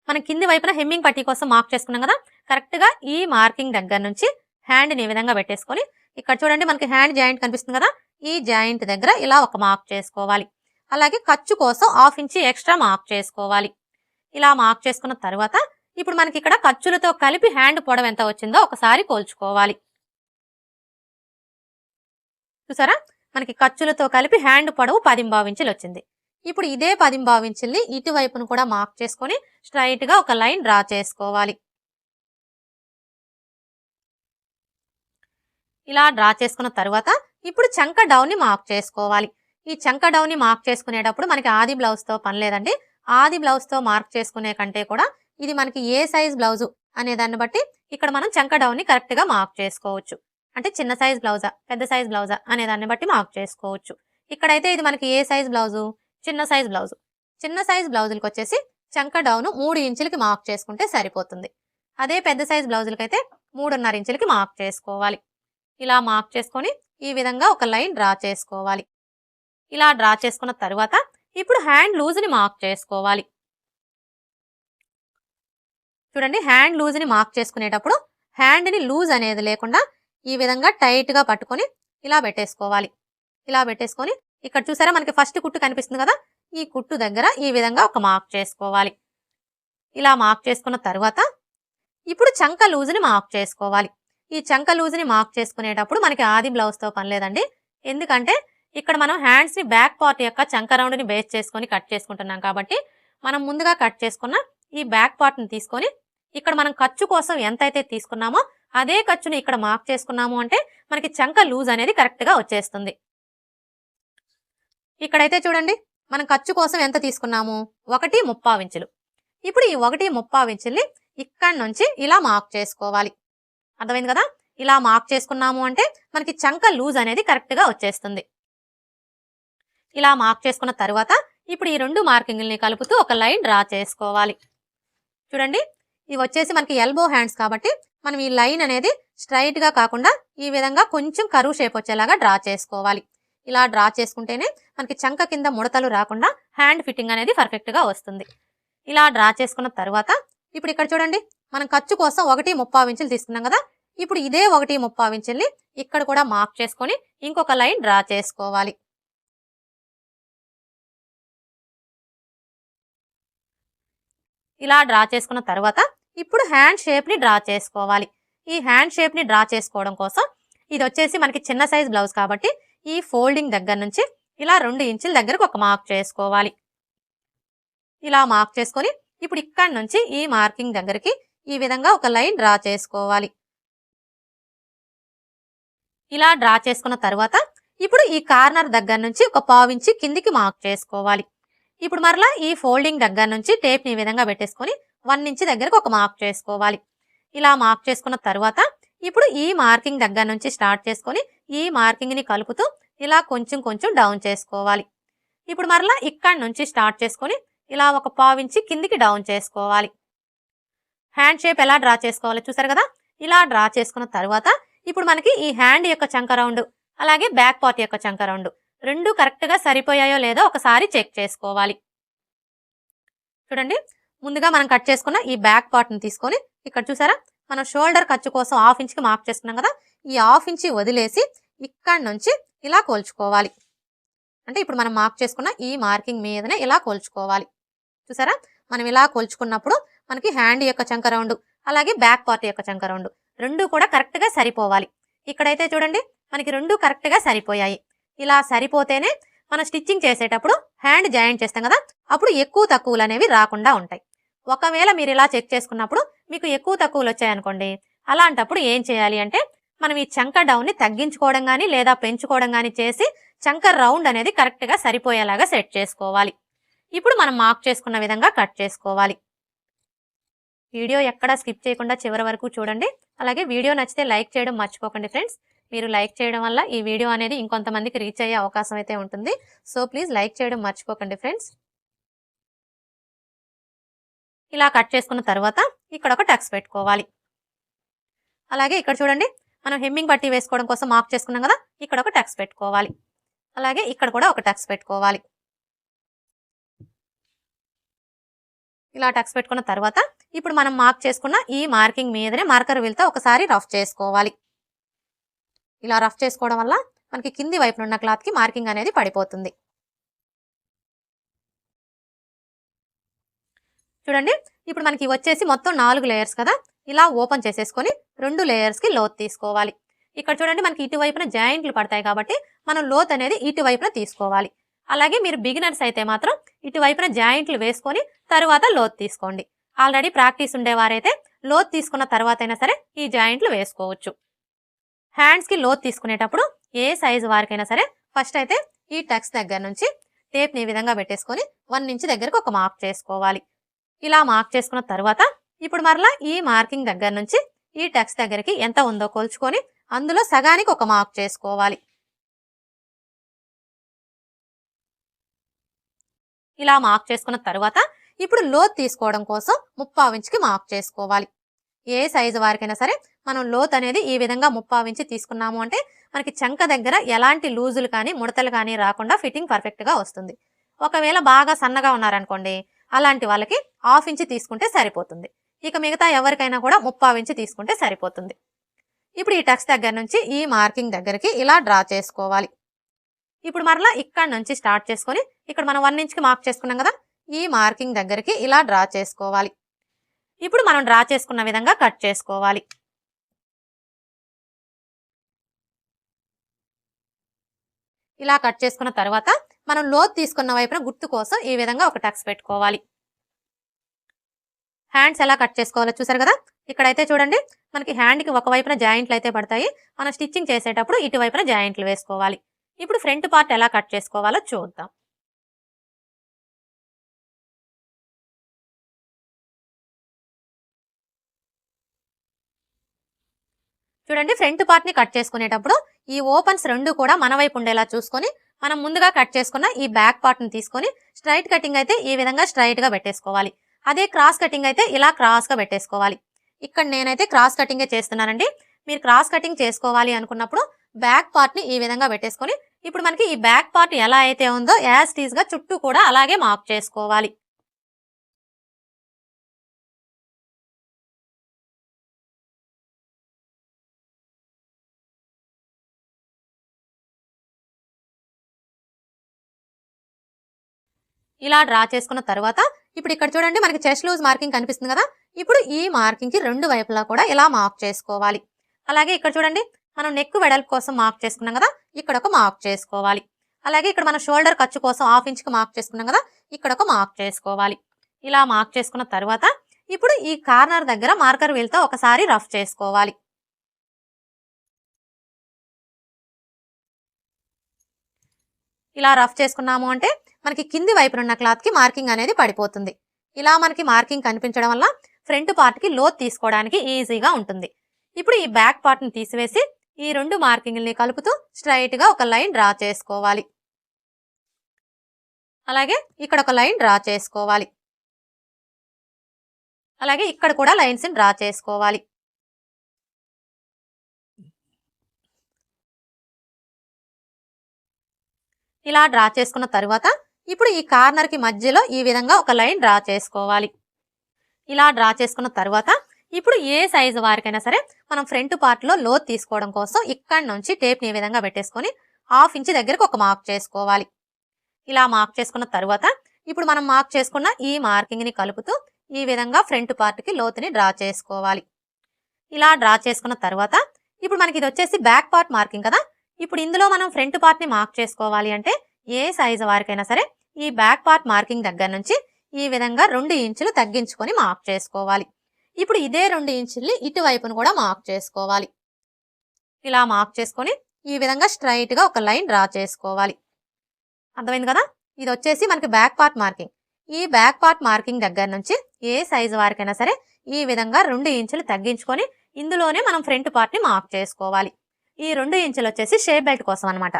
మనం కింది వైపున హెమ్మింగ్ పట్టీ కోసం మార్క్ చేసుకున్నాం కదా, కరెక్ట్గా ఈ మార్కింగ్ దగ్గర నుంచి హ్యాండ్ని ఈ విధంగా పెట్టేసుకొని ఇక్కడ చూడండి మనకి హ్యాండ్ జాయింట్ కనిపిస్తుంది కదా, ఈ జాయింట్ దగ్గర ఇలా ఒక మార్క్ చేసుకోవాలి. అలాగే ఖర్చు కోసం 1/2 ఇంచ్ ఎక్స్ట్రా మార్క్ చేసుకోవాలి. ఇలా మార్క్ చేసుకున్న తర్వాత ఇప్పుడు మనకి ఇక్కడ ఖర్చులతో కలిపి హ్యాండ్ పొడవు ఎంత వచ్చిందో ఒకసారి కోల్చుకోవాలి. చూసారా, మనకి ఖర్చులతో కలిపి హ్యాండ్ పొడవు 10.5 ఇంచులు వచ్చింది. ఇప్పుడు ఇదే 10.5 ఇంచుల్ని ఇటువైపును కూడా మార్క్ చేసుకొని స్ట్రైట్ గా ఒక లైన్ డ్రా చేసుకోవాలి. ఇలా డ్రా చేసుకున్న తర్వాత ఇప్పుడు చంక డౌన్ ని మార్క్ చేసుకోవాలి. ఈ చంక డౌన్ ని మార్క్ చేసుకునేటప్పుడు మనకి ఆది బ్లౌజ్ తో పని లేదండి. ఆది బ్లౌజ్ తో మార్క్ చేసుకునే కంటే కూడా ఇది మనకి ఏ సైజ్ బ్లౌజు అనే దాన్ని బట్టి ఇక్కడ మనం చంక డౌన్ ని కరెక్ట్ గా మార్క్ చేసుకోవచ్చు. అంటే చిన్న సైజ్ బ్లౌజా పెద్ద సైజ్ బ్లౌజా అనే దాన్ని బట్టి మార్క్ చేసుకోవచ్చు. ఇక్కడైతే ఇది మనకి ఏ సైజ్ బ్లౌజు, చిన్న సైజ్ బ్లౌజు. చిన్న సైజ్ బ్లౌజులకి వచ్చేసి చంక డౌన్ 3 ఇంచులకి మార్క్ చేసుకుంటే సరిపోతుంది. అదే పెద్ద సైజ్ బ్లౌజులకైతే 3.5 ఇంచులకి మార్క్ చేసుకోవాలి. ఇలా మార్క్ చేసుకొని ఈ విధంగా ఒక లైన్ డ్రా చేసుకోవాలి. ఇలా డ్రా చేసుకున్న తర్వాత ఇప్పుడు హ్యాండ్ లూజ్ని మార్క్ చేసుకోవాలి. చూడండి, హ్యాండ్ లూజ్ని మార్క్ చేసుకునేటప్పుడు హ్యాండ్ని లూజ్ అనేది లేకుండా ఈ విధంగా టైట్గా పట్టుకొని ఇలా పెట్టేసుకోవాలి. ఇలా పెట్టేసుకొని ఇక్కడ చూసారా మనకి ఫస్ట్ కుట్టు కనిపిస్తుంది కదా, ఈ కుట్టు దగ్గర ఈ విధంగా ఒక మార్క్ చేసుకోవాలి. ఇలా మార్క్ చేసుకున్న తర్వాత ఇప్పుడు చంక లూజ్ని మార్క్ చేసుకోవాలి. ఈ చంక లూజ్ని మార్క్ చేసుకునేటప్పుడు మనకి ఆది బ్లౌజ్తో పని లేదండి. ఎందుకంటే ఇక్కడ మనం హ్యాండ్స్ని బ్యాక్ పార్ట్ యొక్క చంక రౌండ్ని బేస్ చేసుకొని కట్ చేసుకుంటున్నాం కాబట్టి మనం ముందుగా కట్ చేసుకున్న ఈ బ్యాక్ పార్ట్ని తీసుకొని ఇక్కడ మనం ఖర్చు కోసం ఎంతైతే తీసుకున్నామో అదే ఖర్చుని ఇక్కడ మార్క్ చేసుకున్నాము అంటే మనకి చంక లూజ్ అనేది కరెక్ట్గా వచ్చేస్తుంది. ఇక్కడైతే చూడండి మనం ఖర్చు కోసం ఎంత తీసుకున్నాము, 1.35 ఇంచులు. ఇప్పుడు ఈ 1.35 ఇంచుల్ని ఇక్కడ నుంచి ఇలా మార్క్ చేసుకోవాలి. అర్థమైంది కదా, ఇలా మార్క్ చేసుకున్నాము అంటే మనకి చంక లూజ్ అనేది కరెక్ట్గా వచ్చేస్తుంది. ఇలా మార్క్ చేసుకున్న తర్వాత ఇప్పుడు ఈ 2 మార్కింగ్ని కలుపుతూ ఒక లైన్ డ్రా చేసుకోవాలి. చూడండి, ఇవి వచ్చేసి మనకి ఎల్బో హ్యాండ్స్ కాబట్టి మనం ఈ లైన్ అనేది స్ట్రైట్ గా కాకుండా ఈ విధంగా కొంచెం కరువు షేప్ వచ్చేలాగా డ్రా చేసుకోవాలి. ఇలా డ్రా చేసుకుంటేనే మనకి చంక కింద ముడతలు రాకుండా హ్యాండ్ ఫిట్టింగ్ అనేది పర్ఫెక్ట్ గా వస్తుంది. ఇలా డ్రా చేసుకున్న తర్వాత ఇప్పుడు ఇక్కడ చూడండి మనం ఖర్చు కోసం 1.35 ఇంచులు తీసుకున్నాం కదా, ఇప్పుడు ఇదే 1.35 ఇంచుల్ని ఇక్కడ కూడా మార్క్ చేసుకొని ఇంకొక లైన్ డ్రా చేసుకోవాలి. ఇలా డ్రా చేసుకున్న తర్వాత ఇప్పుడు హ్యాండ్ షేప్ ని డ్రా చేసుకోవాలి. ఈ హ్యాండ్ షేప్ ని డ్రా చేసుకోవడం కోసం ఇది వచ్చేసి మనకి చిన్న సైజ్ బ్లౌజ్ కాబట్టి ఈ ఫోల్డింగ్ దగ్గర నుంచి ఇలా 2 ఇంచుల దగ్గరకు ఒక మార్క్ చేసుకోవాలి. ఇలా మార్క్ చేసుకొని ఇప్పుడు ఇక్కడ నుంచి ఈ మార్కింగ్ దగ్గరికి ఈ విధంగా ఒక లైన్ డ్రా చేసుకోవాలి. ఇలా డ్రా చేసుకున్న తర్వాత ఇప్పుడు ఈ కార్నర్ దగ్గర నుంచి ఒక 1/2 ఇంచు కిందికి మార్క్ చేసుకోవాలి. ఇప్పుడు మరలా ఈ ఫోల్డింగ్ దగ్గర నుంచి టేప్ ని ఈ విధంగా పెట్టేసుకొని 1 ఇంచు దగ్గరకు ఒక మార్క్ చేసుకోవాలి. ఇలా మార్క్ చేసుకున్న తర్వాత ఇప్పుడు ఈ మార్కింగ్ దగ్గర నుంచి స్టార్ట్ చేసుకొని ఈ మార్కింగ్ ని కలుపుతూ ఇలా కొంచెం కొంచెం డౌన్ చేసుకోవాలి. ఇప్పుడు మరలా ఇక్కడ నుంచి స్టార్ట్ చేసుకొని ఇలా ఒక 1/2 ఇంచు కిందికి డౌన్ చేసుకోవాలి. హ్యాండ్ షేప్ ఎలా డ్రా చేసుకోవాలో చూసారు కదా, ఇలా డ్రా చేసుకున్న తర్వాత ఇప్పుడు మనకి ఈ హ్యాండ్ యొక్క చంక రౌండ్ అలాగే బ్యాక్ పార్ట్ యొక్క చంక రౌండ్ 2 కరెక్ట్ గా సరిపోయాయో లేదో ఒకసారి చెక్ చేసుకోవాలి. చూడండి, ముందుగా మనం కట్ చేసుకున్న ఈ బ్యాక్ పార్ట్ ని తీసుకొని ఇక్కడ చూసారా మనం షోల్డర్ ఖర్చు కోసం 1/2 ఇంచుకి మార్క్ చేసుకున్నాం కదా, ఈ 1/2 ఇంచు వదిలేసి ఇక్కడ నుంచి ఇలా కోల్చుకోవాలి. అంటే ఇప్పుడు మనం మార్క్ చేసుకున్న ఈ మార్కింగ్ మీదనే ఇలా కోల్చుకోవాలి. చూసారా, మనం ఇలా కోల్చుకున్నప్పుడు మనకి హ్యాండ్ యొక్క చంక రౌండ్ అలాగే బ్యాక్ పార్ట్ యొక్క చంక రౌండ్ 2 కూడా కరెక్ట్ గా సరిపోవాలి. ఇక్కడైతే చూడండి మనకి 2 కరెక్ట్ గా సరిపోయాయి. ఇలా సరిపోతేనే మనం స్టిచ్చింగ్ చేసేటప్పుడు హ్యాండ్ జాయింట్ చేస్తాం కదా, అప్పుడు ఎక్కువ తక్కువలు అనేవి రాకుండా ఉంటాయి. ఒకవేళ మీరు ఇలా చెక్ చేసుకున్నప్పుడు మీకు ఎక్కువ తక్కువలు వచ్చాయనుకోండి, అలాంటప్పుడు ఏం చేయాలి అంటే మనం ఈ చంక డౌన్ ని తగ్గించుకోవడం కానీ లేదా పెంచుకోవడం కానీ చేసి చంక రౌండ్ అనేది కరెక్ట్ గా సరిపోయేలాగా సెట్ చేసుకోవాలి. ఇప్పుడు మనం మార్క్ చేసుకున్న విధంగా కట్ చేసుకోవాలి. వీడియో ఎక్కడా స్కిప్ చేయకుండా చివరి వరకు చూడండి. అలాగే వీడియో నచ్చితే లైక్ చేయడం మర్చిపోకండి ఫ్రెండ్స్. మీరు లైక్ చేయడం వల్ల ఈ వీడియో అనేది ఇంకొంతమందికి రీచ్ అయ్యే అవకాశం అయితే ఉంటుంది. సో ప్లీజ్ లైక్ చేయడం మర్చిపోకండి ఫ్రెండ్స్. ఇలా కట్ చేసుకున్న తర్వాత ఇక్కడ ఒక టక్స్ పెట్టుకోవాలి. అలాగే ఇక్కడ చూడండి, మనం హెమ్మింగ్ పట్టీ వేసుకోవడం కోసం మార్క్ చేసుకున్నాం కదా, ఇక్కడ ఒక టక్స్ పెట్టుకోవాలి. అలాగే ఇక్కడ కూడా ఒక టక్స్ పెట్టుకోవాలి. ఇలా టక్స్ పెట్టుకున్న తర్వాత ఇప్పుడు మనం మార్క్ చేసుకున్న ఈ మార్కింగ్ మీదనే మార్కర్ వీల్తో ఒకసారి రఫ్ చేసుకోవాలి. ఇలా రఫ్ చేసుకోవడం వల్ల మనకి కింది వైపున ఉన్న క్లాత్ కి మార్కింగ్ అనేది పడిపోతుంది. చూడండి, ఇప్పుడు మనకి వచ్చేసి మొత్తం 4 లేయర్స్ కదా, ఇలా ఓపెన్ చేసేసుకొని 2 లేయర్స్ కి లోత్ తీసుకోవాలి. ఇక్కడ చూడండి, మనకి ఇటువైపున జాయింట్లు పడతాయి కాబట్టి మనం లోత్ అనేది ఇటువైపున తీసుకోవాలి. అలాగే మీరు బిగినర్స్ అయితే మాత్రం ఇటువైపున జాయింట్లు వేసుకొని తర్వాత లోత్ తీసుకోండి. ఆల్రెడీ ప్రాక్టీస్ ఉండేవారైతే లోత్ తీసుకున్న తర్వాత అయినా సరే ఈ జాయింట్లు వేసుకోవచ్చు. హ్యాండ్స్ కి లోత్ తీసుకునేటప్పుడు ఏ సైజు వారికైనా సరే ఫస్ట్ అయితే ఈ టక్స్ దగ్గర నుంచి టేప్ ని ఈ విధంగా పెట్టేసుకొని 1 ఇంచ్ దగ్గరకు ఒక మార్క్ చేసుకోవాలి. ఇలా మార్క్ చేసుకున్న తర్వాత ఇప్పుడు మరలా ఈ మార్కింగ్ దగ్గర నుంచి ఈ టక్స్ దగ్గరికి ఎంత ఉందో కొలుచుకొని అందులో సగానికి ఒక మార్క్ చేసుకోవాలి. ఇలా మార్క్ చేసుకున్న తర్వాత ఇప్పుడు లోత్ తీసుకోవడం కోసం 3/4 ఇంచ్కి మార్క్ చేసుకోవాలి. ఏ సైజు వారికైనా సరే మనం లోత్ అనేది ఈ విధంగా 3/4 ఇంచ్ తీసుకున్నాము అంటే మనకి చంక దగ్గర ఎలాంటి లూజులు కానీ ముడతలు కానీ రాకుండా ఫిట్టింగ్ పర్ఫెక్ట్ గా వస్తుంది. ఒకవేళ బాగా సన్నగా ఉన్నారనుకోండి, అలాంటి వాళ్ళకి 1/2 ఇంచ్ తీసుకుంటే సరిపోతుంది. ఇక మిగతా ఎవరికైనా కూడా 3/4 ఇంచ్ తీసుకుంటే సరిపోతుంది. ఇప్పుడు ఈ టక్స్ దగ్గర నుంచి ఈ మార్కింగ్ దగ్గరికి ఇలా డ్రా చేసుకోవాలి. ఇప్పుడు మరలా ఇక్కడ నుంచి స్టార్ట్ చేసుకొని ఇక్కడ మనం 1 ఇంచ్కి మార్క్ చేసుకున్నాం కదా, ఈ మార్కింగ్ దగ్గరికి ఇలా డ్రా చేసుకోవాలి. ఇప్పుడు మనం డ్రా చేసుకున్న విధంగా కట్ చేసుకోవాలి. ఇలా కట్ చేసుకున్న తర్వాత మనం లోత్ తీసుకున్న వైపున గుర్తు కోసం ఈ విధంగా ఒక టక్స్ పెట్టుకోవాలి. హ్యాండ్స్ ఎలా కట్ చేసుకోవాలో చూసారు కదా, ఇక్కడైతే చూడండి మనకి హ్యాండ్కి ఒక వైపున జాయింట్లు అయితే పడతాయి. మనం స్టిచ్చింగ్ చేసేటప్పుడు ఇటువైపున జాయింట్లు వేసుకోవాలి. ఇప్పుడు ఫ్రంట్ పార్ట్ ఎలా కట్ చేసుకోవాలో చూద్దాం. చూడండి, ఫ్రంట్ పార్ట్ ని కట్ చేసుకునేటప్పుడు ఈ ఓపెన్స్ 2 కూడా మన వైపు ఉండేలా చూసుకొని మనం ముందుగా కట్ చేసుకున్న ఈ బ్యాక్ పార్ట్ ని తీసుకొని స్ట్రైట్ కటింగ్ అయితే ఈ విధంగా స్ట్రైట్ గా పెట్టేసుకోవాలి. అదే క్రాస్ కటింగ్ అయితే ఇలా క్రాస్ గా పెట్టేసుకోవాలి. ఇక్కడ నేనైతే క్రాస్ కటింగే చేస్తున్నానండి. మీరు క్రాస్ కటింగ్ చేసుకోవాలి అనుకున్నప్పుడు బ్యాక్ పార్ట్ ని ఈ విధంగా పెట్టేసుకొని ఇప్పుడు మనకి ఈ బ్యాక్ పార్ట్ ఎలా అయితే ఉందో యాజ్ టీజ్ గా చుట్టూ కూడా అలాగే మార్క్ చేసుకోవాలి. ఇలా డ్రా చేసుకున్న తర్వాత ఇప్పుడు ఇక్కడ చూడండి మనకి చెస్ట్ లూజ్ మార్కింగ్ కనిపిస్తుంది కదా, ఇప్పుడు ఈ మార్కింగ్ కి 2 వైపులా కూడా ఇలా మార్క్ చేసుకోవాలి. అలాగే ఇక్కడ చూడండి మనం నెక్ వెడల్పు కోసం మార్క్ చేసుకున్నాం కదా, ఇక్కడ ఒక మార్క్ చేసుకోవాలి. అలాగే ఇక్కడ మన షోల్డర్ ఖర్చు కోసం 1/2 ఇంచ్కి మార్క్ చేసుకున్నాం కదా, ఇక్కడ ఒక మార్క్ చేసుకోవాలి. ఇలా మార్క్ చేసుకున్న తర్వాత ఇప్పుడు ఈ కార్నర్ దగ్గర మార్కర్ వీల్తో ఒకసారి రఫ్ చేసుకోవాలి. ఇలా రఫ్ చేసుకున్నాము అంటే మనకి కింది వైపున ఉన్న క్లాత్ కి మార్కింగ్ అనేది పడిపోతుంది. ఇలా మనకి మార్కింగ్ కనిపించడం వల్ల ఫ్రంట్ పార్ట్ కి లోత్ తీసుకోవడానికి ఈజీగా ఉంటుంది. ఇప్పుడు ఈ బ్యాక్ పార్ట్ ని తీసివేసి ఈ 2 మార్కింగ్ని కలుపుతూ స్ట్రైట్ గా ఒక లైన్ డ్రా చేసుకోవాలి. అలాగే ఇక్కడ ఒక లైన్ డ్రా చేసుకోవాలి. అలాగే ఇక్కడ కూడా లైన్స్ ని డ్రా చేసుకోవాలి. ఇలా డ్రా చేసుకున్న తర్వాత ఇప్పుడు ఈ కార్నర్ కి మధ్యలో ఈ విధంగా ఒక లైన్ డ్రా చేసుకోవాలి. ఇలా డ్రా చేసుకున్న తర్వాత ఇప్పుడు ఏ సైజు వారికైనా సరే మనం ఫ్రంట్ పార్ట్ లో లోత్ తీసుకోవడం కోసం ఇక్కడ నుంచి టేప్ ని ఈ విధంగా పెట్టేసుకొని 1/2 ఇంచ్ దగ్గరకు ఒక మార్క్ చేసుకోవాలి. ఇలా మార్క్ చేసుకున్న తర్వాత ఇప్పుడు మనం మార్క్ చేసుకున్న ఈ మార్కింగ్ ని కలుపుతూ ఈ విధంగా ఫ్రంట్ పార్ట్ కి లోతుని డ్రా చేసుకోవాలి. ఇలా డ్రా చేసుకున్న తర్వాత ఇప్పుడు మనకి ఇది వచ్చేసి బ్యాక్ పార్ట్ మార్కింగ్ కదా, ఇప్పుడు ఇందులో మనం ఫ్రంట్ పార్ట్ ని మార్క్ చేసుకోవాలి అంటే ఏ సైజు వారికైనా సరే ఈ బ్యాక్ పార్ట్ మార్కింగ్ దగ్గర నుంచి ఈ విధంగా 2 ఇంచులు తగ్గించుకొని మార్క్ చేసుకోవాలి. ఇప్పుడు ఇదే 2 ఇంచుల్ని ఇటువైపును కూడా మార్క్ చేసుకోవాలి. ఇలా మార్క్ చేసుకొని ఈ విధంగా స్ట్రైట్ గా ఒక లైన్ డ్రా చేసుకోవాలి. అర్థమైంది కదా, ఇది వచ్చేసి మనకి బ్యాక్ పార్ట్ మార్కింగ్. ఈ బ్యాక్ పార్ట్ మార్కింగ్ దగ్గర నుంచి ఏ సైజు వారికైనా సరే ఈ విధంగా 2 ఇంచులు తగ్గించుకొని ఇందులోనే మనం ఫ్రంట్ పార్ట్ ని మార్క్ చేసుకోవాలి. ఈ 2 ఇంచులు వచ్చేసి షేప్ బెల్ట్ కోసం అనమాట.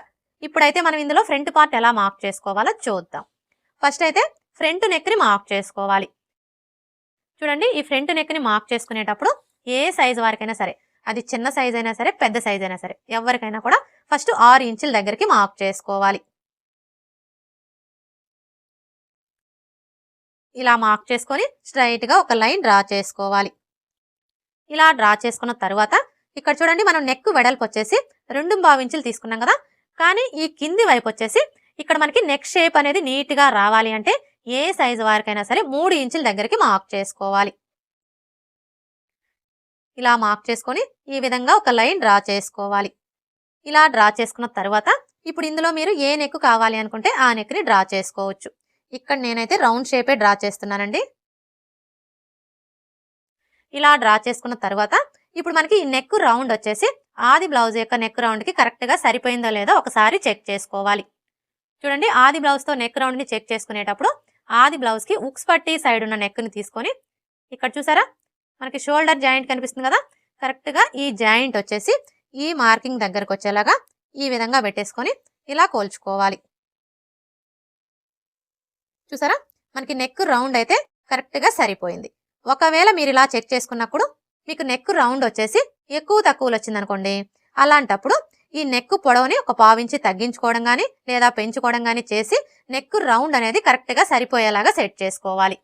ఇప్పుడైతే మనం ఇందులో ఫ్రంట్ పార్ట్ ఎలా మార్క్ చేసుకోవాలో చూద్దాం. ఫస్ట్ అయితే ఫ్రంట్ నెక్ ని మార్క్ చేసుకోవాలి. చూడండి, ఈ ఫ్రంట్ నెక్ ని మార్క్ చేసుకునేటప్పుడు ఏ సైజు వారికైనా సరే, అది చిన్న సైజ్ అయినా సరే పెద్ద సైజ్ అయినా సరే, ఎవరికైనా కూడా ఫస్ట్ 6 ఇంచుల దగ్గరికి మార్క్ చేసుకోవాలి. ఇలా మార్క్ చేసుకొని స్ట్రైట్ గా ఒక లైన్ డ్రా చేసుకోవాలి. ఇలా డ్రా చేసుకున్న తర్వాత ఇక్కడ చూడండి, మనం నెక్ వెడల్పు వచ్చేసి 2.5 ఇంచులు తీసుకున్నాం కదా, కానీ ఈ కింది వైపు వచ్చేసి ఇక్కడ మనకి నెక్ షేప్ అనేది నీట్ గా రావాలి అంటే ఏ సైజు వారికైనా సరే 3 ఇంచుల దగ్గరికి మార్క్ చేసుకోవాలి. ఇలా మార్క్ చేసుకొని ఈ విధంగా ఒక లైన్ డ్రా చేసుకోవాలి. ఇలా డ్రా చేసుకున్న తర్వాత ఇప్పుడు ఇందులో మీరు ఏ నెక్ కావాలి అనుకుంటే ఆ నెక్ ని డ్రా చేసుకోవచ్చు. ఇక్కడ నేనైతే రౌండ్ షేపే డ్రా చేస్తున్నానండి. ఇలా డ్రా చేసుకున్న తర్వాత ఇప్పుడు మనకి ఈ నెక్ రౌండ్ వచ్చేసి ఆది బ్లౌజ్ యొక్క నెక్ రౌండ్ కి కరెక్ట్ గా సరిపోయిందో లేదో ఒకసారి చెక్ చేసుకోవాలి. చూడండి, ఆది బ్లౌజ్ తో నెక్ రౌండ్ ని చెక్ చేసుకునేటప్పుడు ఆది బ్లౌజ్ కి ఉక్స్ పట్టి సైడ్ ఉన్న నెక్ ని తీసుకొని ఇక్కడ చూసారా మనకి షోల్డర్ జాయింట్ కనిపిస్తుంది కదా, కరెక్ట్ గా ఈ జాయింట్ వచ్చేసి ఈ మార్కింగ్ దగ్గరకు వచ్చేలాగా ఈ విధంగా పెట్టేసుకొని ఇలా కోల్చుకోవాలి. చూసారా, మనకి నెక్ రౌండ్ అయితే కరెక్ట్ గా సరిపోయింది. ఒకవేళ మీరు ఇలా చెక్ చేసుకున్నప్పుడు మీకు నెక్ రౌండ్ వచ్చేసి ఎక్కువ తక్కువలు వచ్చింది అనుకోండి, అలాంటప్పుడు ఈ నెక్ పొడవుని ఒక 1/4 ఇంచు తగ్గించుకోవడం గానీ లేదా పెంచుకోవడం గానీ చేసి నెక్ రౌండ్ అనేది కరెక్ట్ గా సరిపోయేలాగా సెట్ చేసుకోవాలి.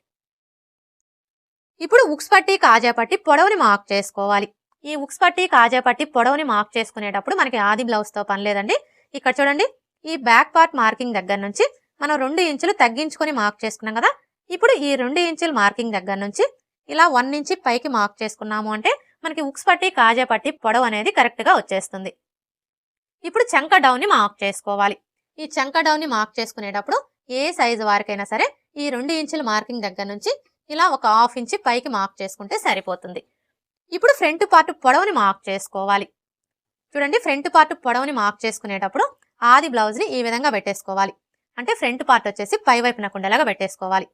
ఇప్పుడు ఉక్స్ పట్టి కాజా పట్టి పొడవుని మార్క్ చేసుకోవాలి. ఈ ఉక్స్ పట్టి కాజా పట్టి పొడవుని మార్క్ చేసుకునేటప్పుడు మనకి ఆది బ్లౌజ్ తో పని లేదండి. ఇక్కడ చూడండి, ఈ బ్యాక్ పార్ట్ మార్కింగ్ దగ్గర నుంచి మనం 2 ఇంచులు తగ్గించుకొని మార్క్ చేసుకున్నాం కదా, ఇప్పుడు ఈ 2 ఇంచుల మార్కింగ్ దగ్గర నుంచి ఇలా 1 ఇంచ్ పైకి మార్క్ చేసుకున్నాము అంటే మనకి ఉక్స్ పట్టి కాజా పట్టి పొడవు అనేది కరెక్ట్ గా వచ్చేస్తుంది. ఇప్పుడు చంక డౌన్ ని మార్క్ చేసుకోవాలి. ఈ చంక డౌన్ ని మార్క్ చేసుకునేటప్పుడు ఏ సైజు వారికైనా సరే ఈ 2 ఇంచుల మార్కింగ్ దగ్గర నుంచి ఇలా ఒక 1/2 ఇంచ్ పైకి మార్క్ చేసుకుంటే సరిపోతుంది. ఇప్పుడు ఫ్రంట్ పార్ట్ పొడవుని మార్క్ చేసుకోవాలి. చూడండి, ఫ్రంట్ పార్ట్ పొడవుని మార్క్ చేసుకునేటప్పుడు ఆది బ్లౌజ్ ని ఈ విధంగా పెట్టేసుకోవాలి. అంటే ఫ్రంట్ పార్ట్ వచ్చేసి పై వైపునకు ఉండేలాగా పెట్టేసుకోవాలి.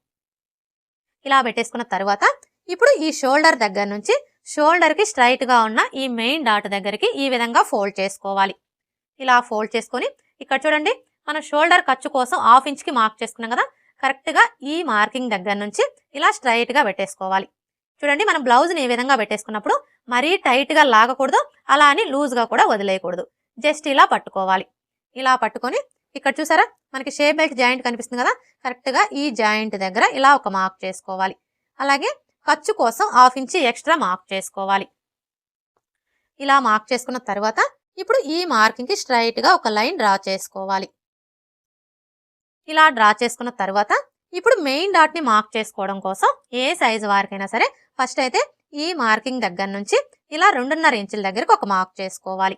ఇలా పెట్టేసుకున్న తర్వాత ఇప్పుడు ఈ షోల్డర్ దగ్గర నుంచి షోల్డర్ కి స్ట్రైట్ గా ఉన్న ఈ మెయిన్ డాట్ దగ్గరికి ఈ విధంగా ఫోల్డ్ చేసుకోవాలి. ఇలా ఫోల్డ్ చేసుకొని ఇక్కడ చూడండి, మనం షోల్డర్ ఖర్చు కోసం 1/2 ఇంచ్ కి మార్క్ చేసుకున్నాం కదా, కరెక్ట్ గా ఈ మార్కింగ్ దగ్గర నుంచి ఇలా స్ట్రైట్ గా పెట్టేసుకోవాలి. చూడండి, మనం బ్లౌజ్ ని ఈ విధంగా పెట్టేసుకున్నప్పుడు మరీ టైట్ గా లాగకూడదు, అలా అని లూజ్ గా కూడా వదిలేయకూడదు. జస్ట్ ఇలా పట్టుకోవాలి. ఇలా పట్టుకొని ఇక్కడ చూసారా మనకి షేప్ బెల్ట్ జాయింట్ కనిపిస్తుంది కదా, కరెక్ట్ గా ఈ జాయింట్ దగ్గర ఇలా ఒక మార్క్ చేసుకోవాలి. అలాగే ఖర్చు కోసం 1/2 ఇంచ్ ఎక్స్ట్రా మార్క్ చేసుకోవాలి. ఇలా మార్క్ చేసుకున్న తర్వాత ఇప్పుడు ఈ మార్కింగ్ కి స్ట్రైట్ గా ఒక లైన్ డ్రా చేసుకోవాలి. ఇలా డ్రా చేసుకున్న తర్వాత ఇప్పుడు మెయిన్ డాట్ ని మార్క్ చేసుకోవడం కోసం ఏ సైజు వారికైనా సరే ఫస్ట్ అయితే ఈ మార్కింగ్ దగ్గర నుంచి ఇలా 2.5 ఇంచుల దగ్గరకు ఒక మార్క్ చేసుకోవాలి.